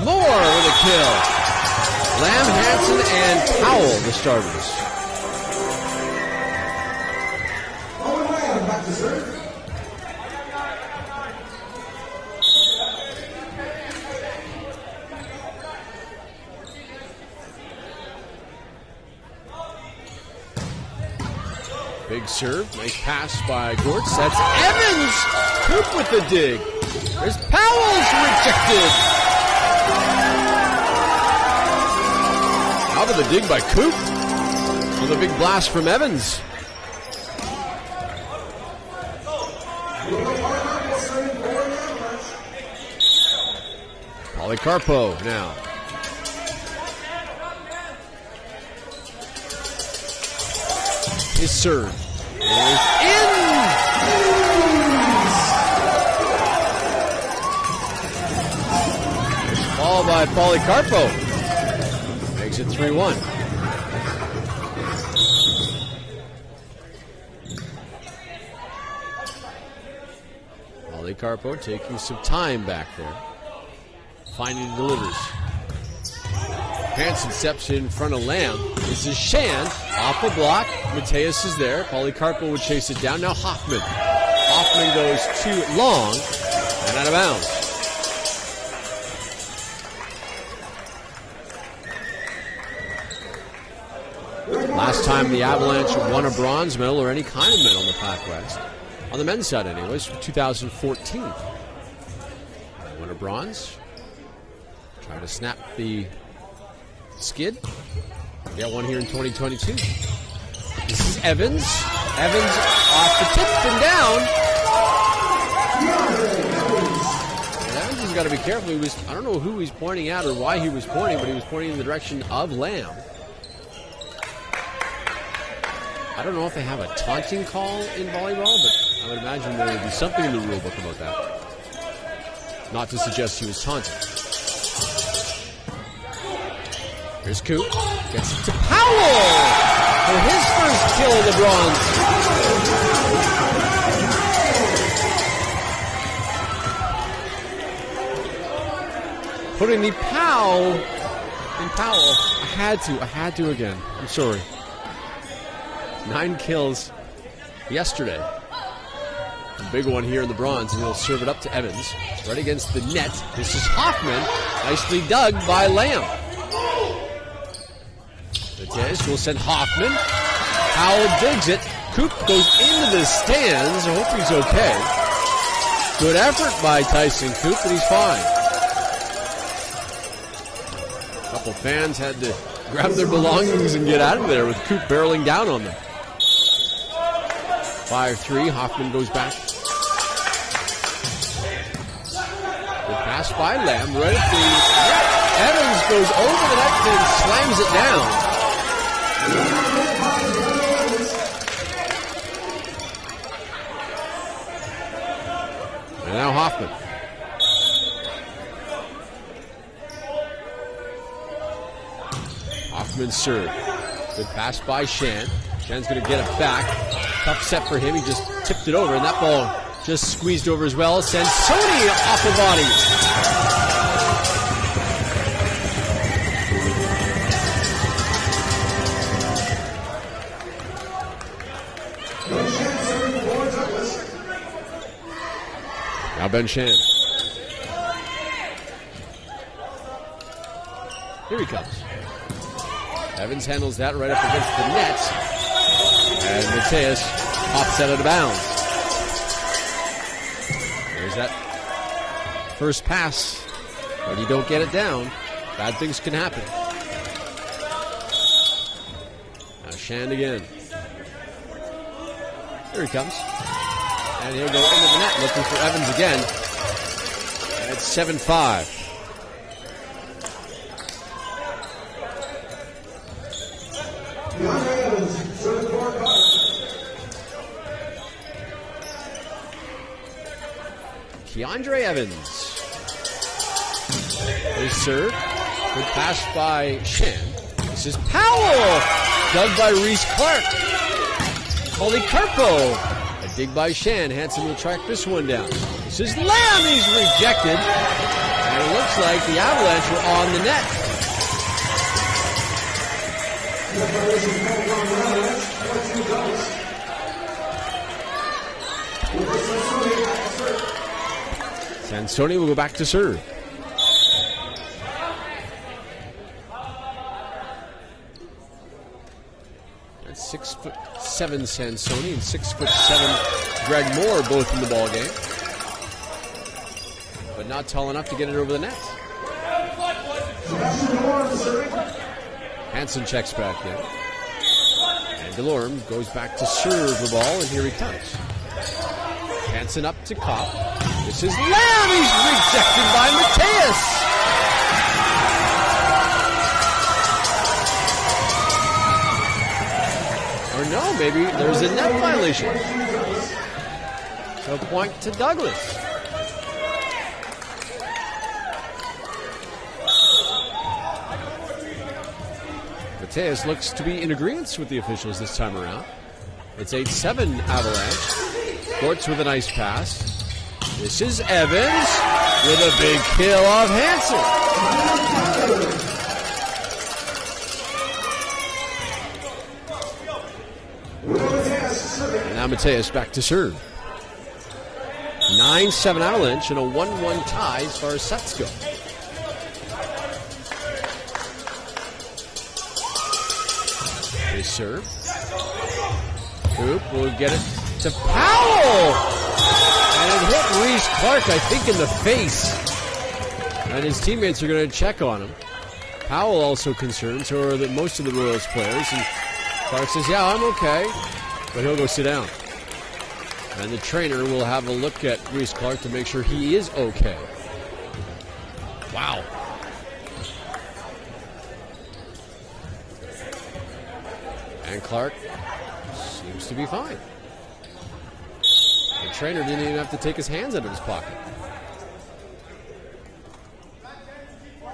Moore with a kill. Lamb, Hansen, and Powell, the starters. Back to serve. Big serve, nice pass by Gortz. That's Evans! Coop with the dig. There's Powell's rejected. Out of the dig by Coop. With a big blast from Evans. Policarpo now. His serve is in! by Policarpo. Makes it 3-1. Policarpo taking some time back there. Finding the delivers. Hansen steps in front of Lamb. This is Shan off the block. Mateus is there. Policarpo would chase it down. Now Hoffman. Hoffman goes too long and out of bounds. Last time the Avalanche won a bronze medal or any kind of medal in the Pac West, on the men's side anyways, for 2014. Won a bronze. Try to snap the skid. Get one here in 2022. This is Evans. Evans off the tip and down. And Evans has got to be careful. I don't know who he's pointing at or why he was pointing, but he was pointing in the direction of Lamb. I don't know if they have a taunting call in volleyball, but I would imagine there would be something in the rule book about that. Not to suggest he was taunting. Here's Coop. Gets it to Powell for his first kill of the bronze. Putting the Powell in Powell. I had to again. I'm sorry. 9 kills yesterday. A big one here in the bronze, and he'll serve it up to Evans. Right against the net. This is Hoffman. Nicely dug by Lamb. Mateus will send Hoffman. Powell digs it. Coop goes into the stands. I hope he's okay. Good effort by Tyson Coop, but he's fine. A couple fans had to grab their belongings and get out of there with Coop barreling down on them. 5-3. Hoffman goes back. Good pass by Lamb right at the net. Evans goes over the net and slams it down. And now Hoffman. Hoffman's serve. Good pass by Shan. Shan's going to get it back. Tough set for him. He just tipped it over, and that ball just squeezed over as well. Sansoni off the body. Now Ben Shan. Here he comes. Evans handles that right up against the net. And Mateus pops that out of bounds. There's that first pass. When you don't get it down, bad things can happen. Now Shand again. Here he comes. And he'll go into the net looking for Evans again. And it's 7-5. Keandre Evans. His serve. Good pass by Shan. This is Powell. Dug by Reese Clark. Policarpo. A dig by Shan. Hansen will track this one down. This is Lamb. He's rejected. And it looks like the Avalanche were on the net. Sansoni will go back to serve. And 6'7" Sansoni and 6'7" Greg Moore both in the ball game, but not tall enough to get it over the net. Hansen checks back in, and Delorme goes back to serve the ball, and here he comes. Hansen up to Kopp. This is Lamb. He's rejected by Mateus. Or no, maybe there's a net violation. So point to Douglas. Mateus looks to be in agreement with the officials this time around. It's 8-7 Avalanche. Gortz with a nice pass. This is Evans with a big kill off Hansen. And now Mateus back to serve. 9-7 Avalanche and a 1-1 tie as far as sets go. They serve. Coop will get it to Powell. And it hit Reese Clark, I think, in the face. And his teammates are going to check on him. Powell also concerned, so are most of the Royals players. And Clark says, yeah, I'm okay. But he'll go sit down. And the trainer will have a look at Reese Clark to make sure he is okay. Wow. And Clark seems to be fine. The trainer didn't even have to take his hands out of his pocket.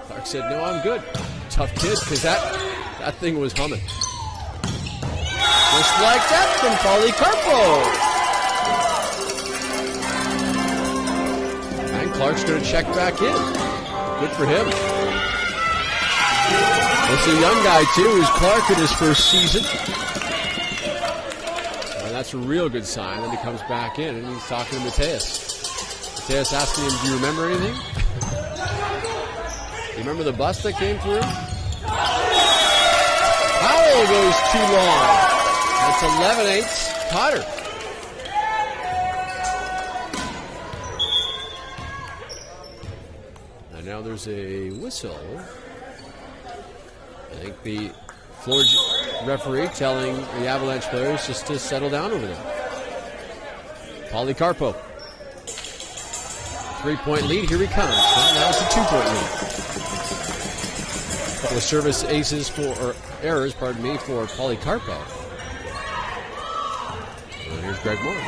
Clark said, no, I'm good. Tough kid, because that thing was humming. Just like that from Polycarpo. And Clark's going to check back in. Good for him. It's a young guy, too, who's Clark in his first season. And that's a real good sign. Then he comes back in, and he's talking to Mateus. Mateus asking him, do you remember anything? Do you remember the bus that came through? Powell goes too long. That's 11-8 Cotter. And now there's a whistle. I think the floor referee telling the Avalanche players just to settle down over there. Polycarpo. 3-point lead. Here he comes. Well, now it's a 2-point lead. A couple of service aces or errors, for Polycarpo. And here's Greg Moore.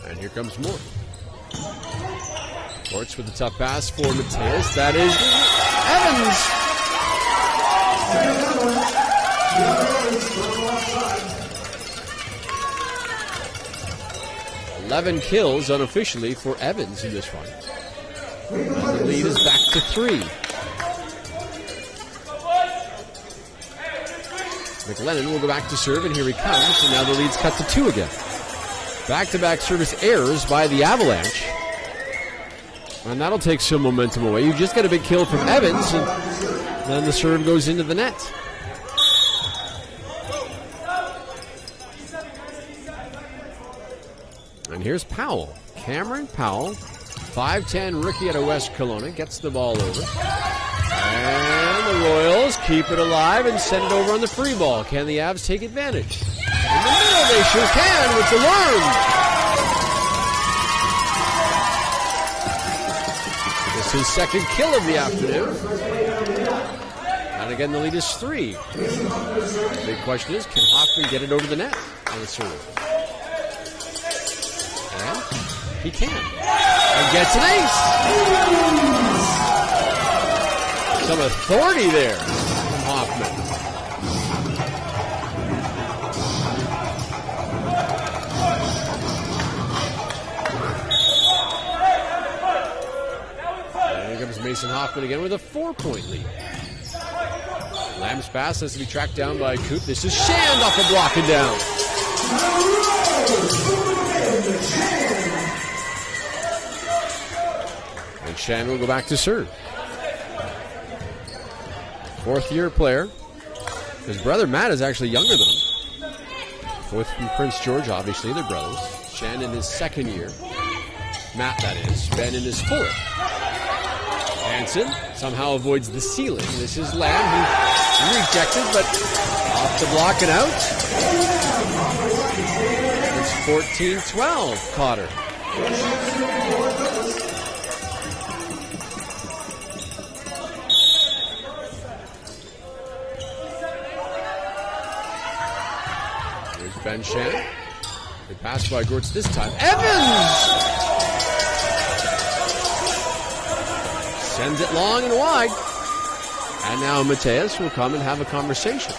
And here comes Moore. Gortz with a tough pass for Mateus. That is Evans. 11 kills unofficially for Evans in this one. And the lead is back to 3. McLennan will go back to serve, and here he comes. And now the lead's cut to 2 again. Back-to-back service errors by the Avalanche. And that'll take some momentum away. You just got a big kill from Evans, and then the serve goes into the net. And here's Powell. Cameron Powell, 5'10" rookie out of West Kelowna, gets the ball over. And the Royals keep it alive and send it over on the free ball. Can the Avs take advantage? In the middle, they sure can with the worm. This is his second kill of the afternoon. And again, the lead is 3. The big question is, can Hoffman get it over the net on the serve? And he can. And gets an ace. Some authority there from Hoffman. Mason Hoffman again with a 4-point lead. Lamb's pass has to be tracked down by Coop. This is Shand off the block and down. And Shand will go back to serve. 4th-year player. His brother Matt is actually younger than him. Both from Prince George, obviously, they're brothers. Shand in his 2nd year. Matt, that is. Ben in his 4th. Hansen somehow avoids the ceiling. This is Lamb, who rejected, but off the block and out. It's 14-12, Cotter. Here's Ben Shannon. Good pass by Gortz this time. Evans! Sends it long and wide. And now Mateus will come and have a conversation.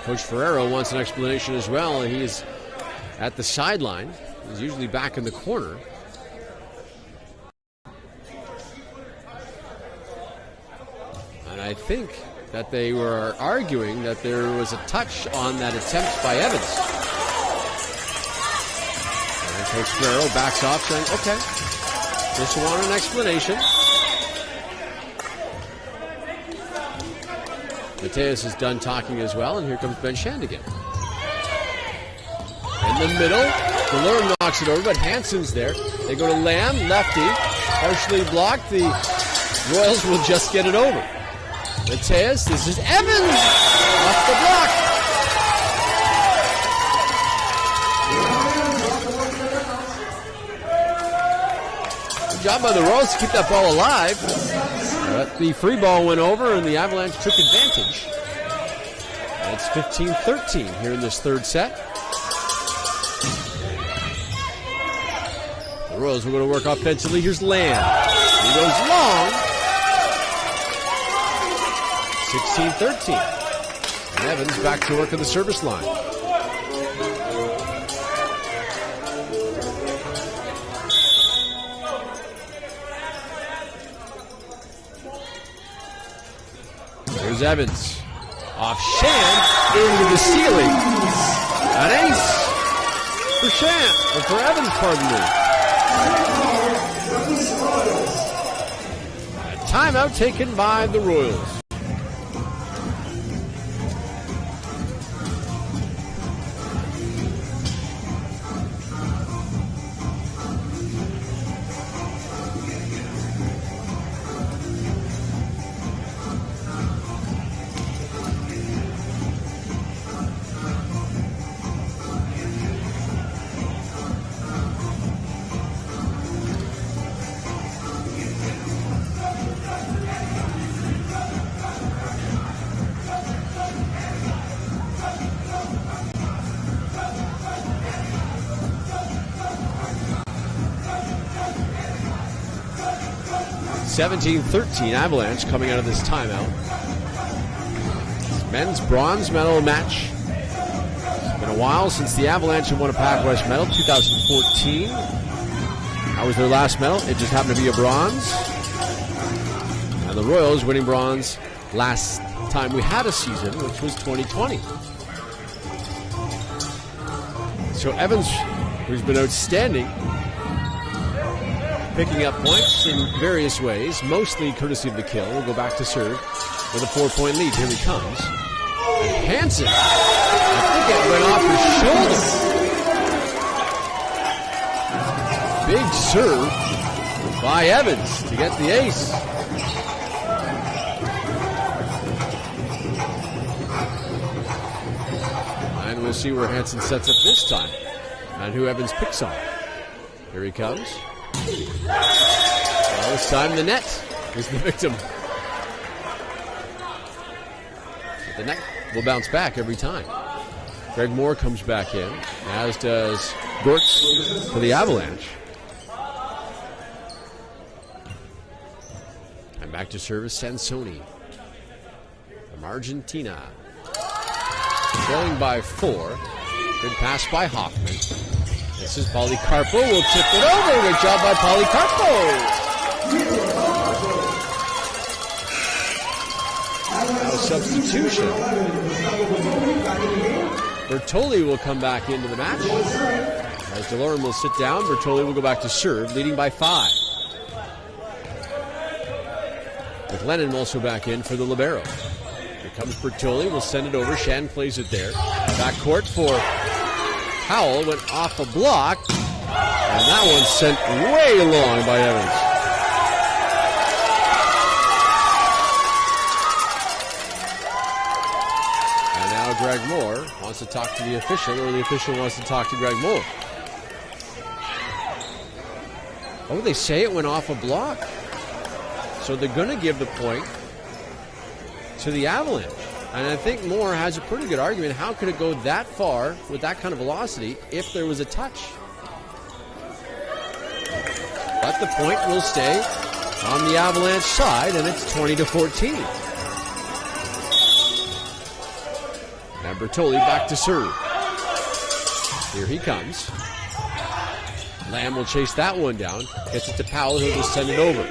Coach Ferrero wants an explanation as well. He is at the sideline. He's usually back in the corner. And I think that they were arguing that there was a touch on that attempt by Evans. And Coach Ferrero backs off saying, okay, just want an explanation. Mateus is done talking as well, and here comes Ben Shandigan. In the middle, Delorme knocks it over, but Hansen's there. They go to Lamb, lefty, partially blocked. The Royals will just get it over. Mateus, this is Evans off the block. Good job by the Royals to keep that ball alive. But the free ball went over and the Avalanche took advantage. And it's 15-13 here in this third set. The Royals are going to work offensively. Here's Lamb. He goes long. 16-13. And Evans back to work on the service line. Here's Evans. Off Shan into the ceiling. An ace for Shan, or for Evans, pardon me. A timeout taken by the Royals. (17-13) Avalanche coming out of this timeout. Men's bronze medal match. It's been a while since the Avalanche have won a Pac West medal. 2014. That was their last medal. It just happened to be a bronze. And the Royals winning bronze last time we had a season, which was 2020. So Evans, who's been outstanding, picking up points in various ways, mostly courtesy of the kill. We'll go back to serve with a 4-point lead. Here he comes. And Hansen, I think it went off his shoulder. Big serve by Evans to get the ace. And we'll see where Hansen sets up this time and who Evans picks on. Here he comes. Well, this time the net is the victim. But the net will bounce back every time. Greg Moore comes back in, as does Gortz for the Avalanche. And back to service Sansoni from Argentina. Trailing by 4. Good pass by Hoffman. This is Policarpo. Will tip it over. Good job by Policarpo. Now substitution. Bertoli will come back into the match. As Delorme will sit down, Bertoli will go back to serve, leading by 5. With Lennon also back in for the libero. Here comes Bertoli. Will send it over. Shan plays it there. Back court for Powell, went off a block, and that one sent way long by Evans. And now Greg Moore wants to talk to the official, or the official wants to talk to Greg Moore. Oh, they say it went off a block. So they're going to give the point to the Avalanche. And I think Moore has a pretty good argument. How could it go that far with that kind of velocity if there was a touch? But the point will stay on the Avalanche side, and it's 20-14. And Bertoli back to serve. Here he comes. Lamb will chase that one down. Gets it to Powell, who'll just send it over.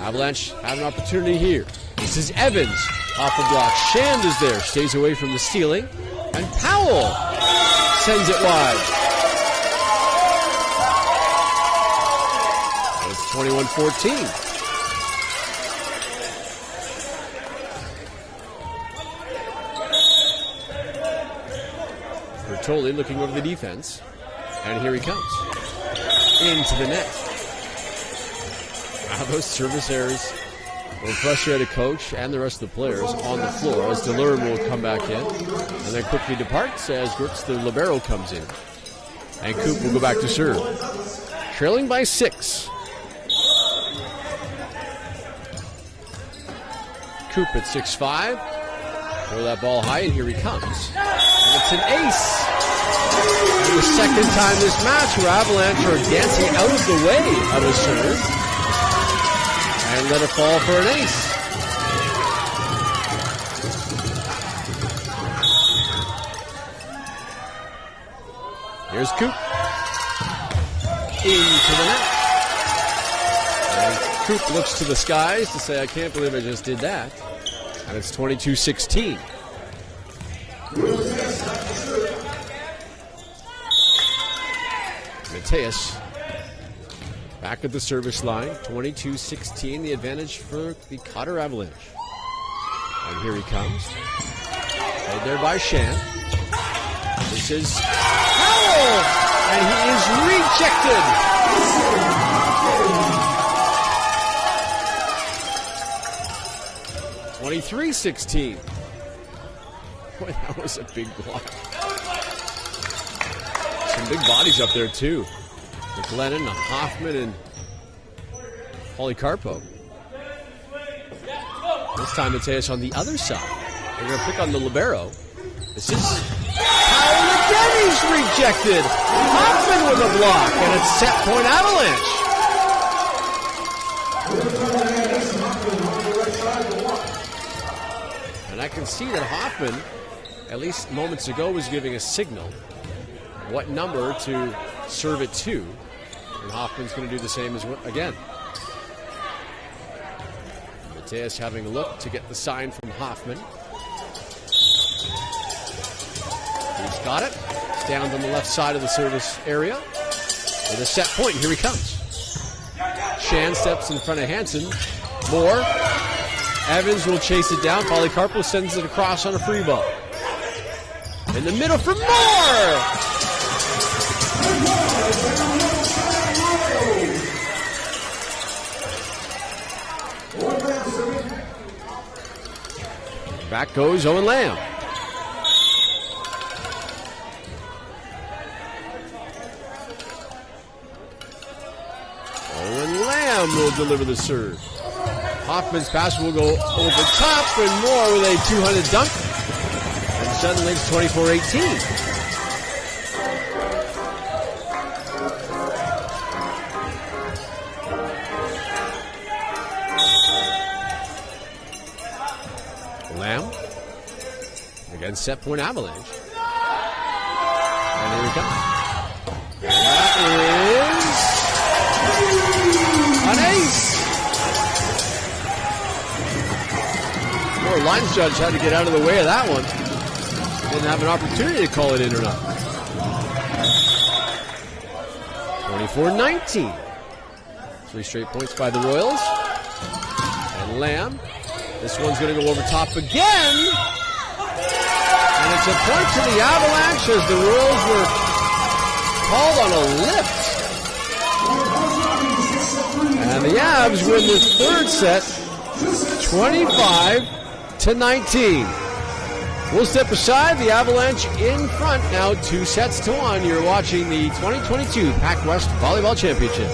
Avalanche have an opportunity here. This is Evans off the block. Shand is there, stays away from the stealing. And Powell sends it wide. It's 21-14. Bertoli looking over the defense. And here he comes. Into the net. Wow, those service errors will frustrate a coach and the rest of the players on the floor as Delurme will come back in and then quickly departs as Brooks, the libero, comes in. And Coop will go back to serve. Trailing by 6. Coop at 6'5". Throw that ball high, and here he comes. And it's an ace. And the second time this match where Avalanche are dancing out of the way of a serve and let it fall for an ace. Here's Coop. Into the net. And Coop looks to the skies to say, I can't believe I just did that. And it's 22-16. Mateus back at the service line. 22-16, the advantage for the Cotter Avalanche. And here he comes. Played there by Shan. This is Powell! And he is rejected! 23-16. Boy, that was a big block. Some big bodies up there, too. McLennan, Hoffman, and Polycarpo. This time Mateus on the other side. They're going to pick on the libero. This is Powell again. He's rejected. Hoffman with a block, and it's set point Avalanche. And I can see that Hoffman, at least moments ago, was giving a signal what number to serve it to. And Hoffman's going to do the same as again. Mateus having a look to get the sign from Hoffman. He's got it. Stands on the left side of the service area. With a set point, here he comes. Shan steps in front of Hansen. Moore. Evans will chase it down. Polycarpo sends it across on a free ball. In the middle for Moore! Back goes Owen Lamb. Owen Lamb will deliver the serve. Hoffman's pass will go over top, and Moore with a two-handed dunk. And suddenly it's 24-18. Lamb against set point Avalanche. And here we come. And that is an ace. Poor lines judge had to get out of the way of that one. Didn't have an opportunity to call it in or not. 24-19. 3 straight points by the Royals. And Lamb. This one's going to go over top again. And it's a point to the Avalanche as the Royals were called on a lift. And the Avs win the third set, 25-19. We'll step aside. The Avalanche in front now, 2-1. You're watching the 2022 Pac West Volleyball Championship.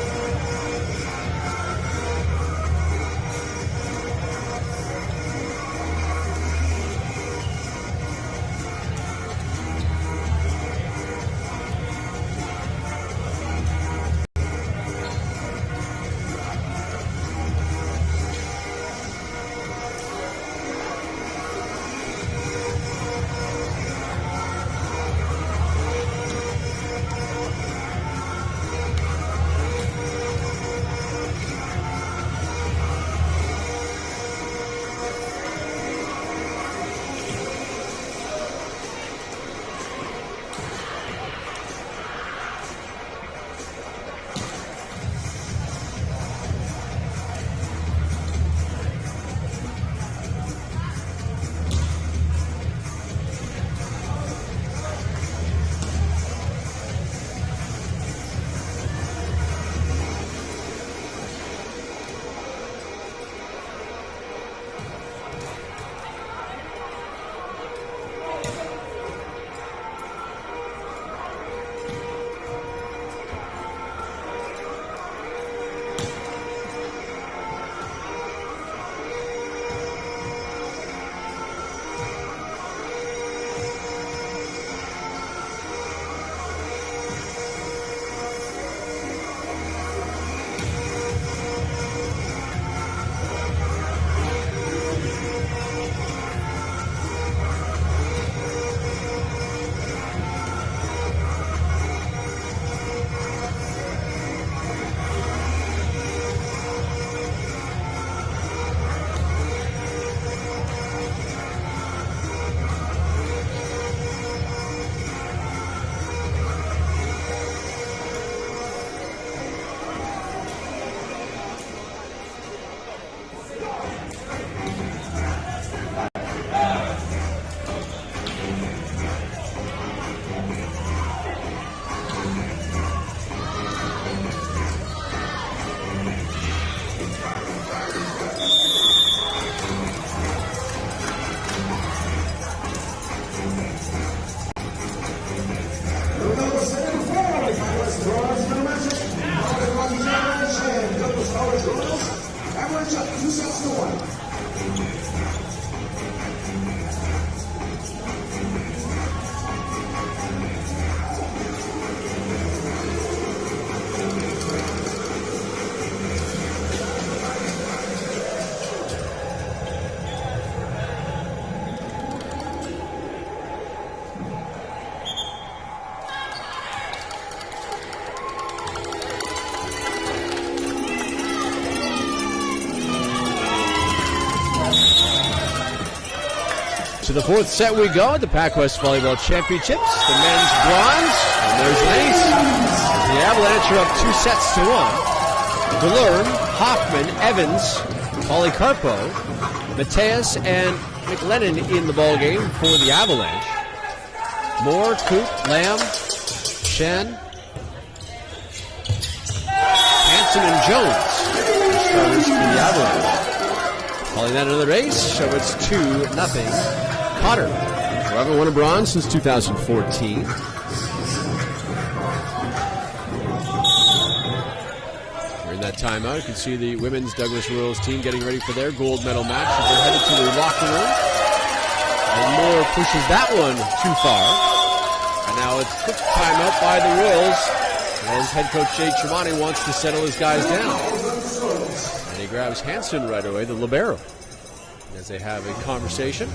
To the fourth set we go at the PacWest Volleyball Championships. The men's bronze, and there's an ace. The Avalanche are up 2-1. Delerne, Hoffman, Evans, Polycarpo, Mateus, and McLennan in the ballgame for the Avalanche. Moore, Coop, Lamb, Shen, Hanson, and Jones are starters for the Avalanche. Calling that another ace, so it's 2-0. Cotter, who haven't won a bronze since 2014. During that timeout, you can see the women's Douglas Royals team getting ready for their gold medal match as they're headed to the locker room. And Moore pushes that one too far. And now it's quick timeout by the Royals as head coach Jay Tremonti wants to settle his guys down. And he grabs Hanson right away, the libero, as they have a conversation.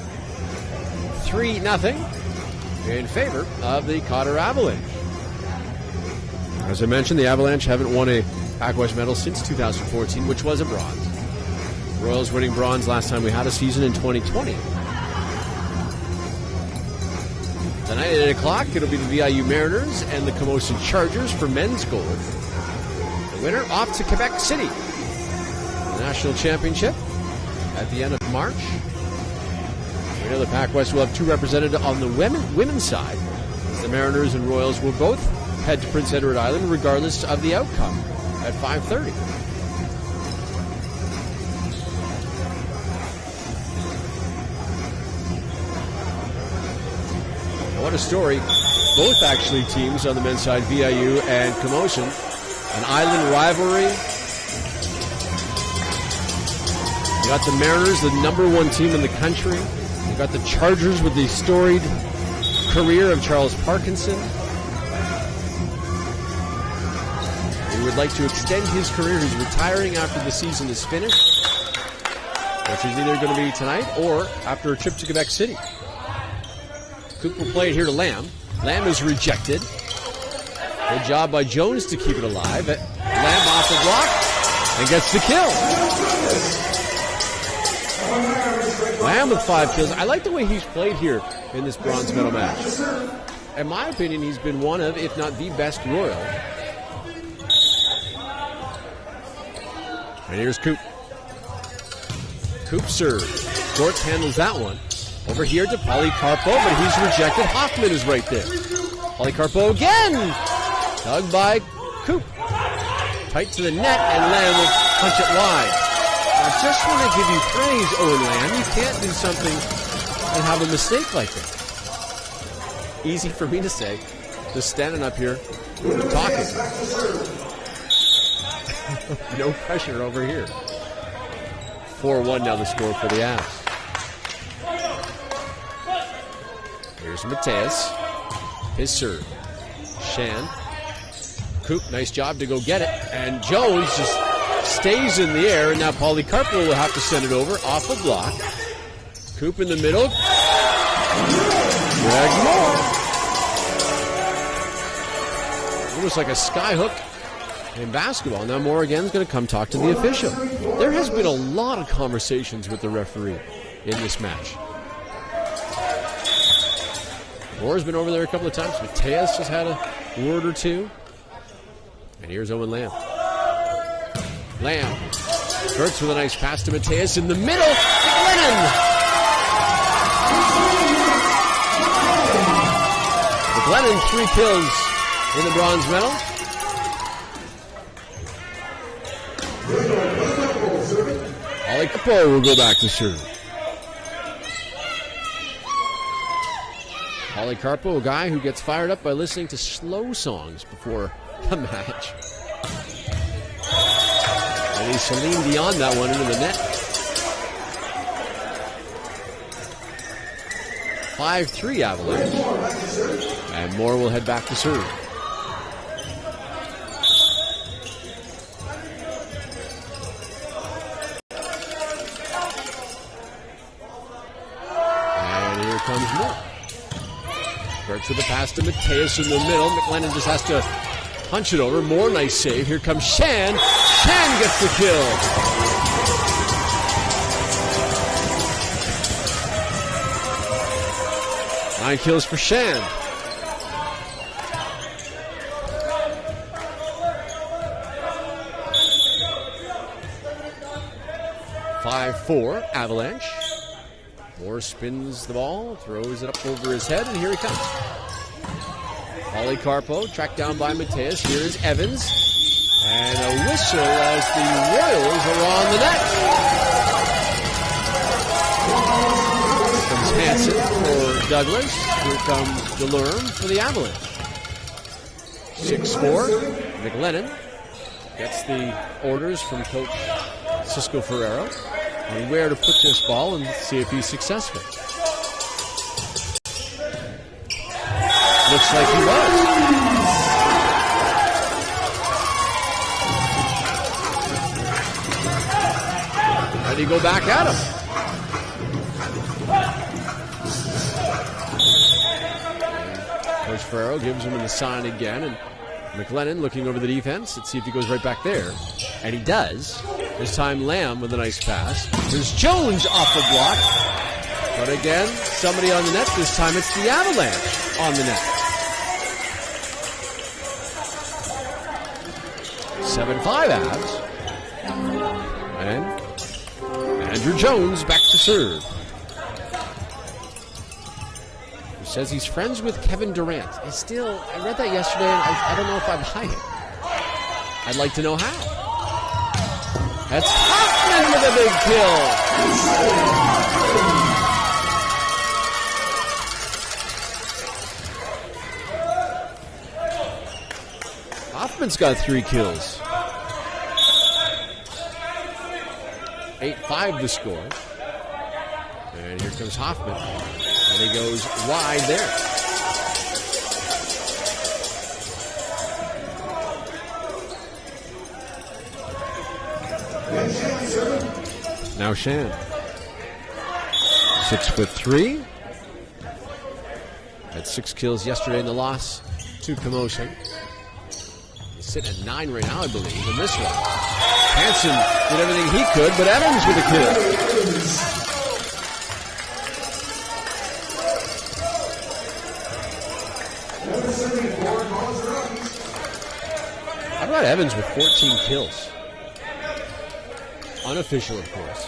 3-0 in favor of the Cotter Avalanche. As I mentioned, the Avalanche haven't won a PacWest medal since 2014, which was a bronze. Royals winning bronze last time we had a season in 2020. Tonight at 8 o'clock, it'll be the VIU Mariners and the Camosun Chargers for men's gold. The winner off to Quebec City. The national championship at the end of March. We know the PacWest will have two represented on the women's side, as the Mariners and Royals will both head to Prince Edward Island regardless of the outcome at 5:30. What a story. Both actually teams on the men's side, VIU and Camosun. An island rivalry. You got the Mariners, the #1 team in the country. You got the Chargers with the storied career of Charles Parkinson. He would like to extend his career. He's retiring after the season is finished, which is either going to be tonight or after a trip to Quebec City. Coop will play it here to Lamb. Lamb is rejected. Good job by Jones to keep it alive. Lamb off the block and gets the kill. Lamb with 5 kills. I like the way he's played here in this bronze medal match. In my opinion, he's been one of, if not the best Royal. And here's Coop. Coop serve. Dortz handles that one. Over here to Polycarpo, but he's rejected. Hoffman is right there. Polycarpo again! Dug by Coop. Tight to the net, and Lamb will punch it wide. I just want to give you praise, Owen Lamb. You can't do something and have a mistake like that. Easy for me to say, just standing up here talking. No pressure over here. 4-1 now the score for the Avs. Here's Mateus. His serve. Shan. Coop, nice job to go get it. And Jones just stays in the air, and now Polycarpo will have to send it over off the block. Coop in the middle. Greg Moore. Almost like a sky hook in basketball. Now Moore again is going to come talk to the official. There has been a lot of conversations with the referee in this match. Moore's been over there a couple of times. Mateus has had a word or two. And here's Owen Lamb. Lamb starts with a nice pass to Mateus in the middle. McLennan! McLennan, 3 kills in the bronze medal. Polycarpo will go back to serve. Polycarpo, a guy who gets fired up by listening to slow songs before a match. And he's Celine Dion that one into the net. 5-3 Avalanche. And Moore will head back to serve. And here comes Moore. Starts with a pass to Mateus in the middle. McLennan just has to punch it over. Moore, nice save. Here comes Shan. Shan gets the kill. Nine kills for Shan. (5-4) Avalanche. Moore spins the ball, throws it up over his head, and here he comes. Polycarpo tracked down by Mateus. Here is Evans. And a whistle as the Royals are on the net. Here comes Hansen for Douglas. Here comes Delorme for the Avalanche. 6-4. McLennan gets the orders from Coach Cisco Ferrero on where to put this ball and see if he's successful. Looks like he was. Ready to go back at him. Coach Ferrero gives him the sign again, and McLennan looking over the defense. Let's see if he goes right back there. And he does. This time Lamb with a nice pass. There's Jones off the block. But again, somebody on the net. This time it's the Avalanche on the net. 7-5 Avs. And Andrew Jones back to serve. He says he's friends with Kevin Durant. I read that yesterday, and I don't know if I'm buying it. I'd like to know how. That's Hoffman with a big kill. Hoffman's got 3 kills. 8-5 the score. And here comes Hoffman. And he goes wide there. Now Shan. 6'3". Had 6 kills yesterday in the loss to Commotion. He's sitting at 9 right now, I believe, in this one. Hansen did everything he could, but Evans with a kill. How about Evans with 14 kills? Unofficial, of course.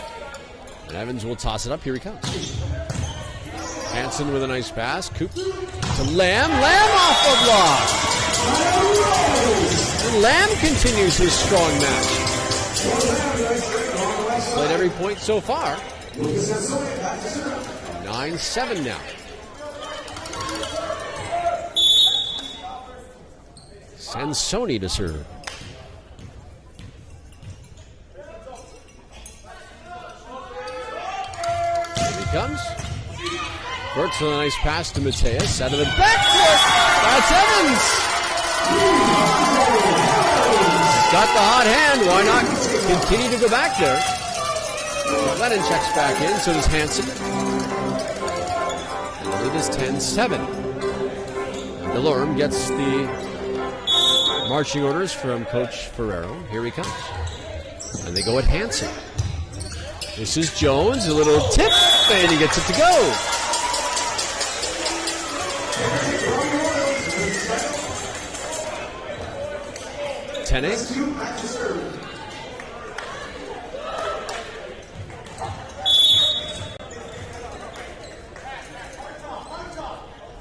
And Evans will toss it up. Here he comes. Hansen with a nice pass. Coop to Lamb. Lamb off the block. And Lamb continues his strong match. Played every point so far. 9-7 now. Sansoni to serve. Comes. Works with a nice pass to Mateus. Out of the backcourt. That's Evans. Got the hot hand. Why not continue to go back there? Lennon checks back in. So does Hansen. And the lead is 10-7. Delorme gets the marching orders from Coach Ferrero. Here he comes. And they go at Hansen. This is Jones, a little tip, and he gets it to go. Tennis.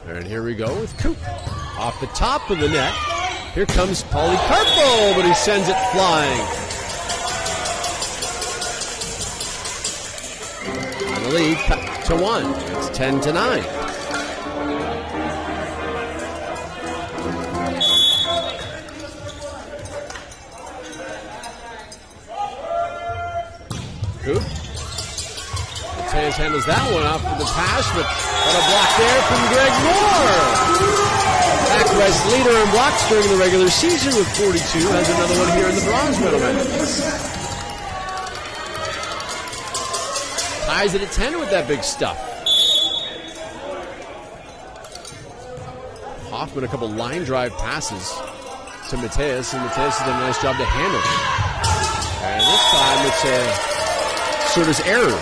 And here we go with Coop. Off the top of the net. Here comes Polycarpo, but he sends it flying. Lead to 1. It's 10-9. Coop. Mateus handles that one off with the pass, but got a block there from Greg Moore. West leader in blocks during the regular season with 42, has another one here in the bronze medal match. Ties it at 10 with that big stuff. Hoffman a couple line drive passes to Mateus, and Mateus has done a nice job to handle it. And this time it's a service error.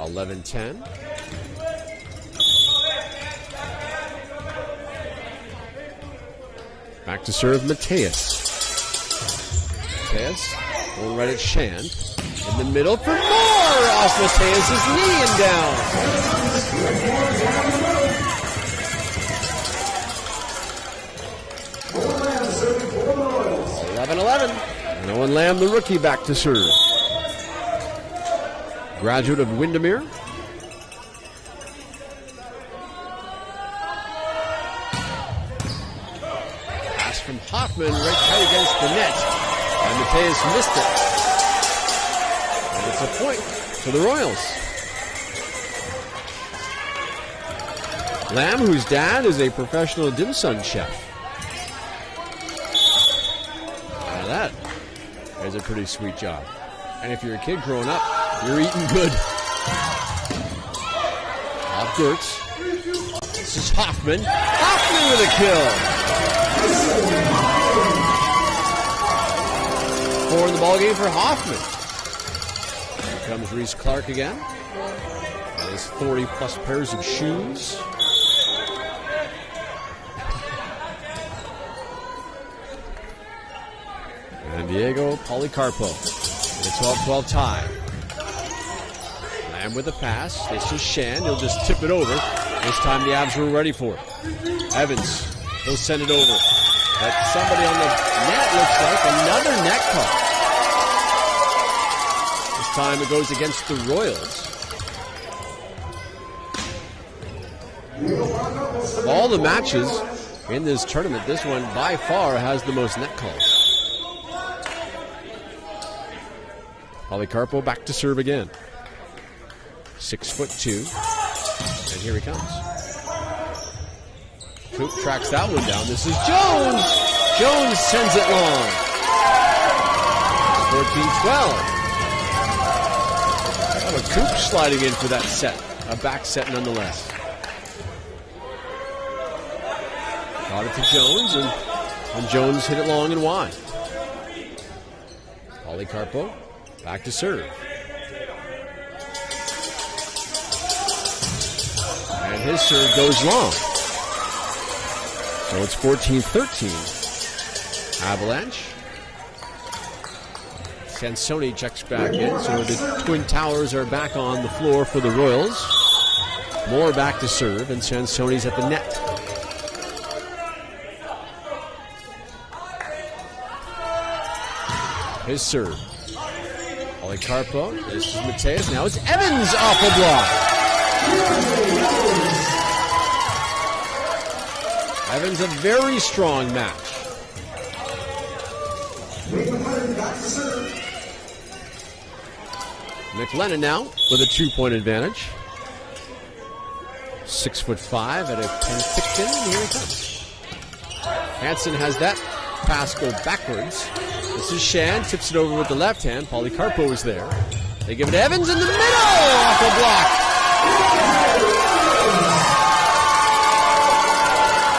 (11-10). Back to serve Mateus. Mateus going right at Shand. In the middle for Moore! Off Mateus' knee and down. 11-11. And Owen Lamb, the rookie, back to serve. Graduate of Windermere. Pass from Hoffman right tight against the net. And Mateus missed it. And it's a point for the Royals. Lamb, whose dad is a professional dim sum chef. Now that is a pretty sweet job. And if you're a kid growing up, you're eating good. Off Gertz. This is Hoffman. Hoffman with a kill. 4 in the ballgame for Hoffman. Here comes Reese Clark again. And his 40-plus pairs of shoes. And Diego Policarpo. And a 12-12 tie. Lamb with a pass. This is Shand. He'll just tip it over. This time the Avs were ready for it. Evans. He'll send it over. But somebody on the net looks like another net call. This time it goes against the Royals. Of all the matches in this tournament, this one by far has the most net calls. Policarpo back to serve again. 6'2", and here he comes. Coop tracks that one down. This is Jones. Jones sends it long. 14-12. A Coop sliding in for that set. A back set nonetheless. Got it to Jones, and Jones hit it long and wide. Policarpo back to serve. And his serve goes long. So it's 14-13. Avalanche. Sansoni checks back in. So the Twin Towers are back on the floor for the Royals. Moore back to serve, and Sansoni's at the net. His serve. Policarpo. This is Mateus. Now it's Evans off the block. Evans a very strong match. McLennan now with a 2-point advantage. 6'5" at a Penticton. Here he comes. Hansen has that pass go backwards. This is Shand, tips it over with the left hand. Policarpo is there. They give it to Evans in the middle off the block.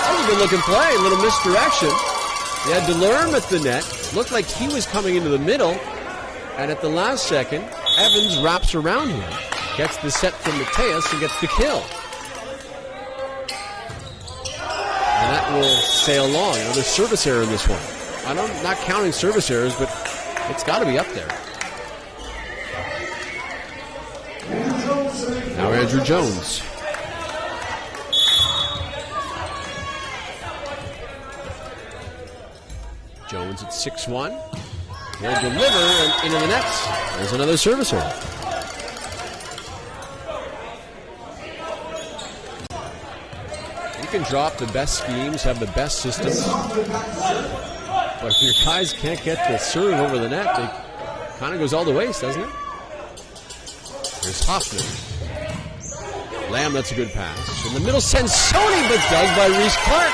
That was a good looking play, a little misdirection. They had Delorme at the net. Looked like he was coming into the middle. And at the last second, Evans wraps around him, gets the set from Mateus, and gets the kill. And that will sail along. Another service error in this one. I'm not counting service errors, but it's got to be up there. Now Andrew Jones. Jones at 6'1". He'll deliver and into the nets. There's another service error. pick and drop, the best schemes, have the best systems. But if your guys can't get the serve over the net, it kind of goes all the waste, doesn't it? Here's Hoffman. Lamb, that's a good pass. In the middle, Sansoni, but dug by Reese Clark.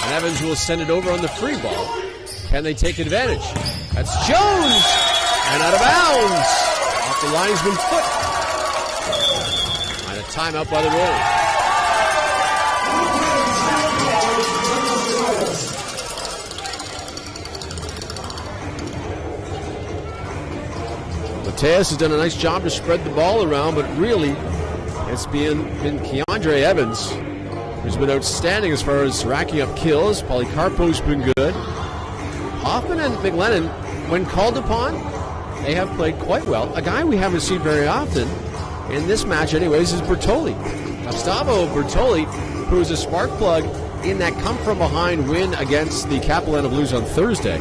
And Evans will send it over on the free ball. Can they take advantage? That's Jones! And out of bounds! Off the linesman foot. And a timeout by the Royals. Mateus has done a nice job to spread the ball around, but really, it's been Keandre Evans who's been outstanding as far as racking up kills. Polycarpo's been good. Hoffman and McLennan, when called upon, they have played quite well. A guy we haven't seen very often, in this match anyways, is Bertoli. Gustavo Bertoli, who was a spark plug in that come-from-behind win against the Capilano Blues on Thursday.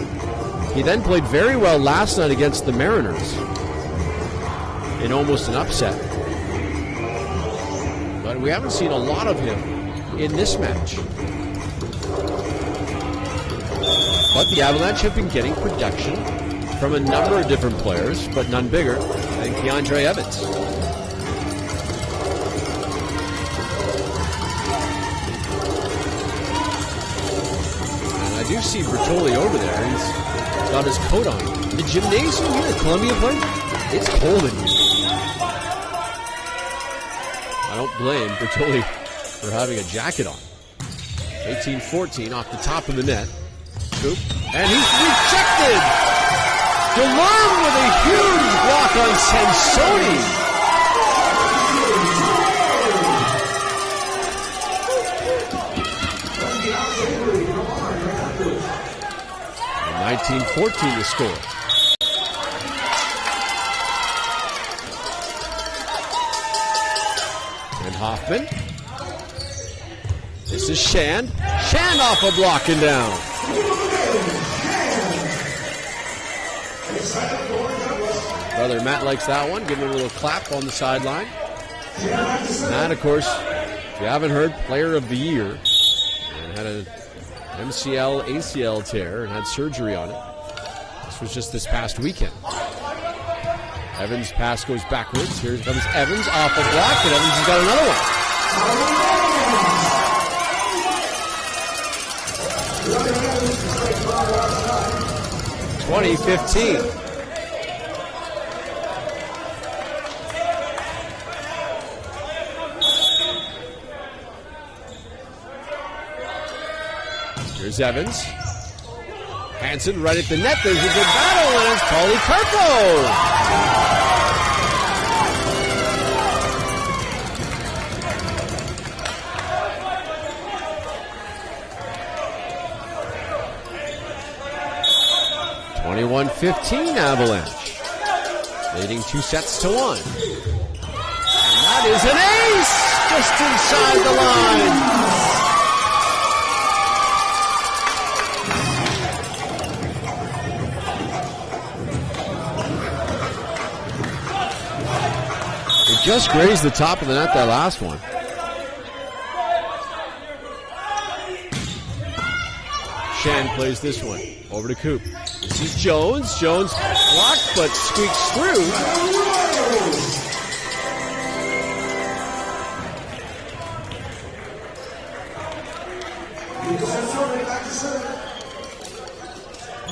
He then played very well last night against the Mariners in almost an upset. But we haven't seen a lot of him in this match. But the Avalanche have been getting production from a number of different players, but none bigger than Keandre Evans. And I do see Bertoli over there. He's got his coat on. The gymnasium here at Columbia Place, it's cold in here. I don't blame Bertoli for having a jacket on. 18-14 off the top of the net. Coop. And he's rejected! Delorme with a huge block on Sansoni. And 19-14 to score. And Hoffman. This is Shand. Shand off a block and down. Brother Matt likes that one. Give him a little clap on the sideline. And of course, if you haven't heard, Player of the Year, and had an MCL, ACL tear and had surgery on it. This was just this past weekend. Evans' pass goes backwards. Here comes Evans off a block, and Evans has got another one. 20-15. Here's Evans. Hansen right at the net. There's a good battle, and it's Polycarpo. 21-15 Avalanche, leading 2-1. And that is an ace just inside the line. It just grazed the top of the net, that last one. Shand plays this one over to Coop. This is Jones. Jones blocked but squeaks through.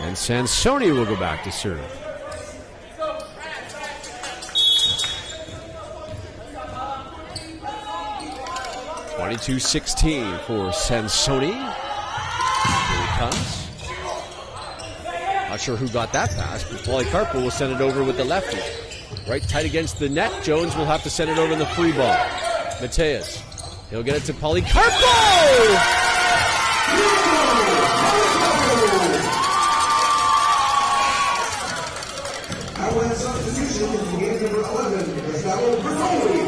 And Sansoni will go back to serve. (22-16) for Sansoni. Here he comes. Not sure who got that pass, but Polycarpo will send it over with the lefty. Right tight against the net. Jones will have to send it over in the free ball. Mateus. He'll get it to Polycarpo!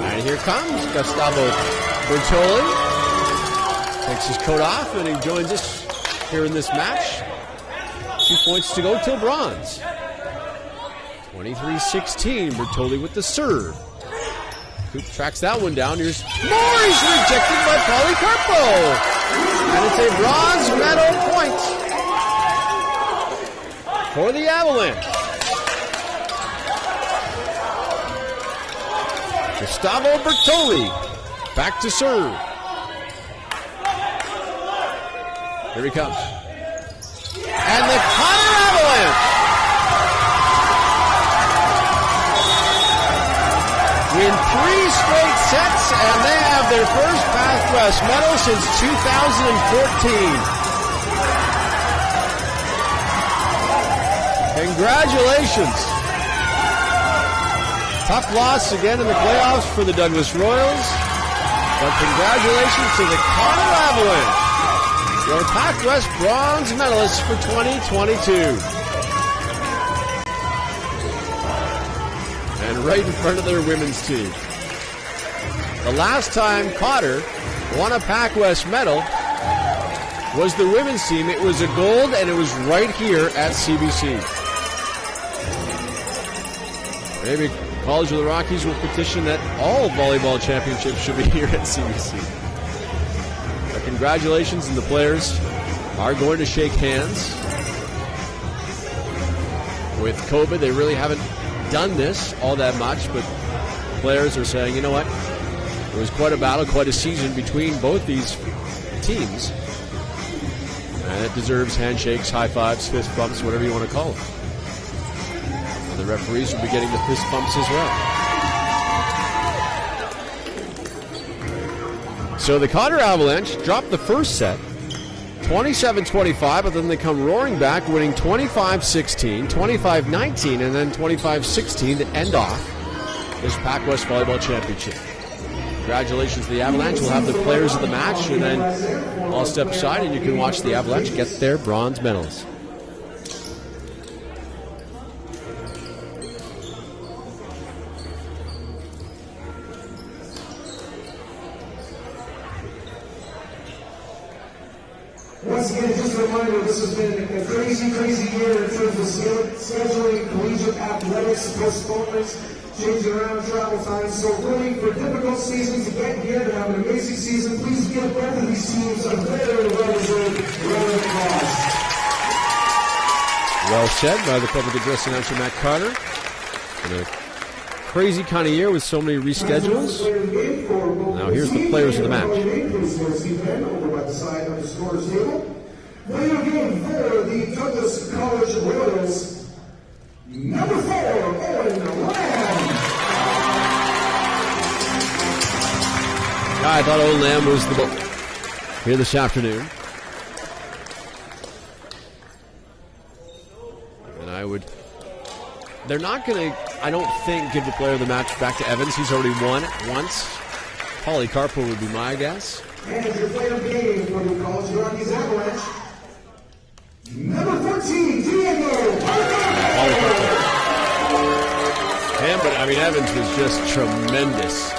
And here comes Gustavo Bertoli. Takes his coat off and he joins us here in this match. 2 points to go till bronze. 23-16, Bertoli with the serve. Coop tracks that one down. Here's more. He's rejected by Polycarpo. And it's a bronze medal point for the Avalanche. Gustavo Bertoli back to serve. Here he comes. And the Connor Avalanche win 3 straight sets, and they have their first Pac West medal since 2014. Congratulations. Tough loss again in the playoffs for the Douglas Royals, but congratulations to the Connor Avalanche, your Pac West bronze medalists for 2022. And right in front of their women's team. The last time Cotter won a Pac West medal was the women's team. It was a gold, and it was right here at CBC. Maybe College of the Rockies will petition that all volleyball championships should be here at CBC. But congratulations, and the players are going to shake hands. With COVID, they really haven't done this all that much, but players are saying, you know what, it was quite a battle, quite a season between both these teams, and it deserves handshakes, high fives, fist bumps, whatever you want to call them. And the referees will be getting the fist bumps as well. So the Cotter Avalanche dropped the first set 27-25, but then they come roaring back, winning 25-16, 25-19, and then 25-16 to end off this Pac West Volleyball Championship. Congratulations to the Avalanche. We'll have the players of the match, and then I'll step aside and you can watch the Avalanche get their bronze medals. Once again, just a reminder, this has been a crazy, crazy year in terms of scheduling, collegiate athletics, postponements, changing around travel times. So really, for difficult seasons to get here to have an amazing season, please give both of these teams a very well-deserved round of applause. Well said by the public address announcer Matt Carter. And a crazy kind of year with so many reschedules. Now here's the players of the match. Player game for the Douglas College Royals, number 4, Owen Lamb. I thought Owen Lamb was the ball here this afternoon. And they're not going to, I don't think, give the player of the match back to Evans. He's already won once. Polycarpo would be my guess. And your player game for the College Rockies Avalanche, number 14, Diego Polycarpo. Him, but I mean, Evans was just tremendous.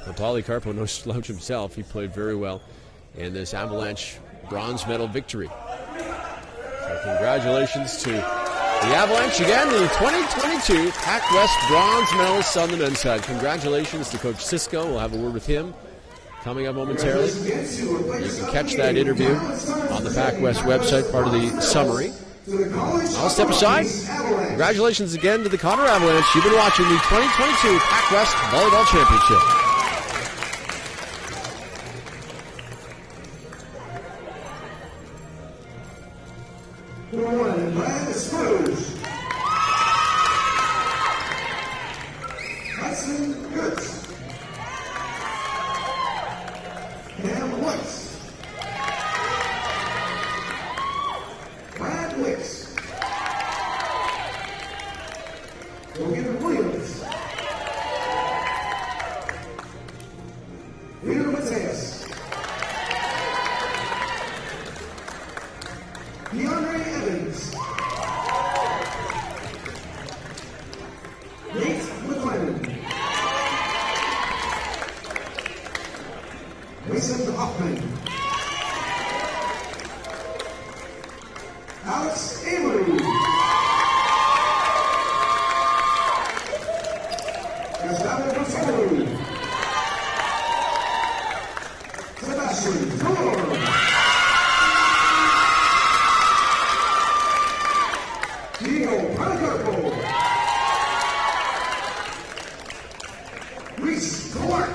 Well, Polycarpo, no slouch himself. He played very well in this Avalanche bronze medal victory. So congratulations to the Avalanche again, the 2022 Pac West bronze medalists on the men's side. Congratulations to Coach Cisco. We'll have a word with him coming up momentarily. You can catch that interview on the Pac West website, part of the summary. I'll step aside. Congratulations again to the Cotter Avalanche. You've been watching the 2022 Pac West Volleyball Championship. Number 1, Brad Spruce. Hudson Goods. Cam Wicks. Brad Wicks. Logan Williams. Peter Mateus. DeAndre Evans. Nate McLennan. Mason Hoffman. Alex Amory. Ashley Dorr. Diego Policarpo. Reese Clark.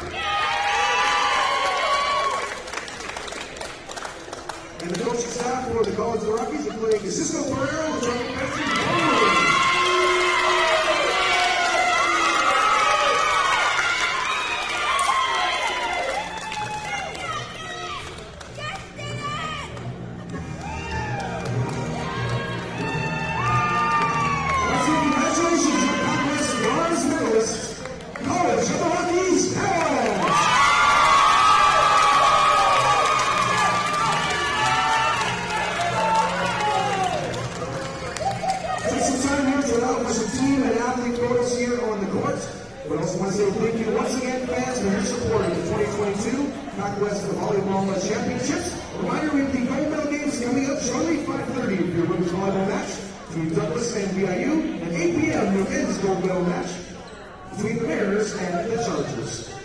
And the coaching staff for the College of the Rockies, including Cisco Ferrero, John Benson, but I also want to say thank you once again, fans, for your support of the 2022 Conquest Volleyball Championships. A reminder, we have the gold medal games coming up shortly, 5:30 for your women's volleyball match between Douglas and BIU, and 8 p.m. your men's gold medal match between the Mariners and the Chargers.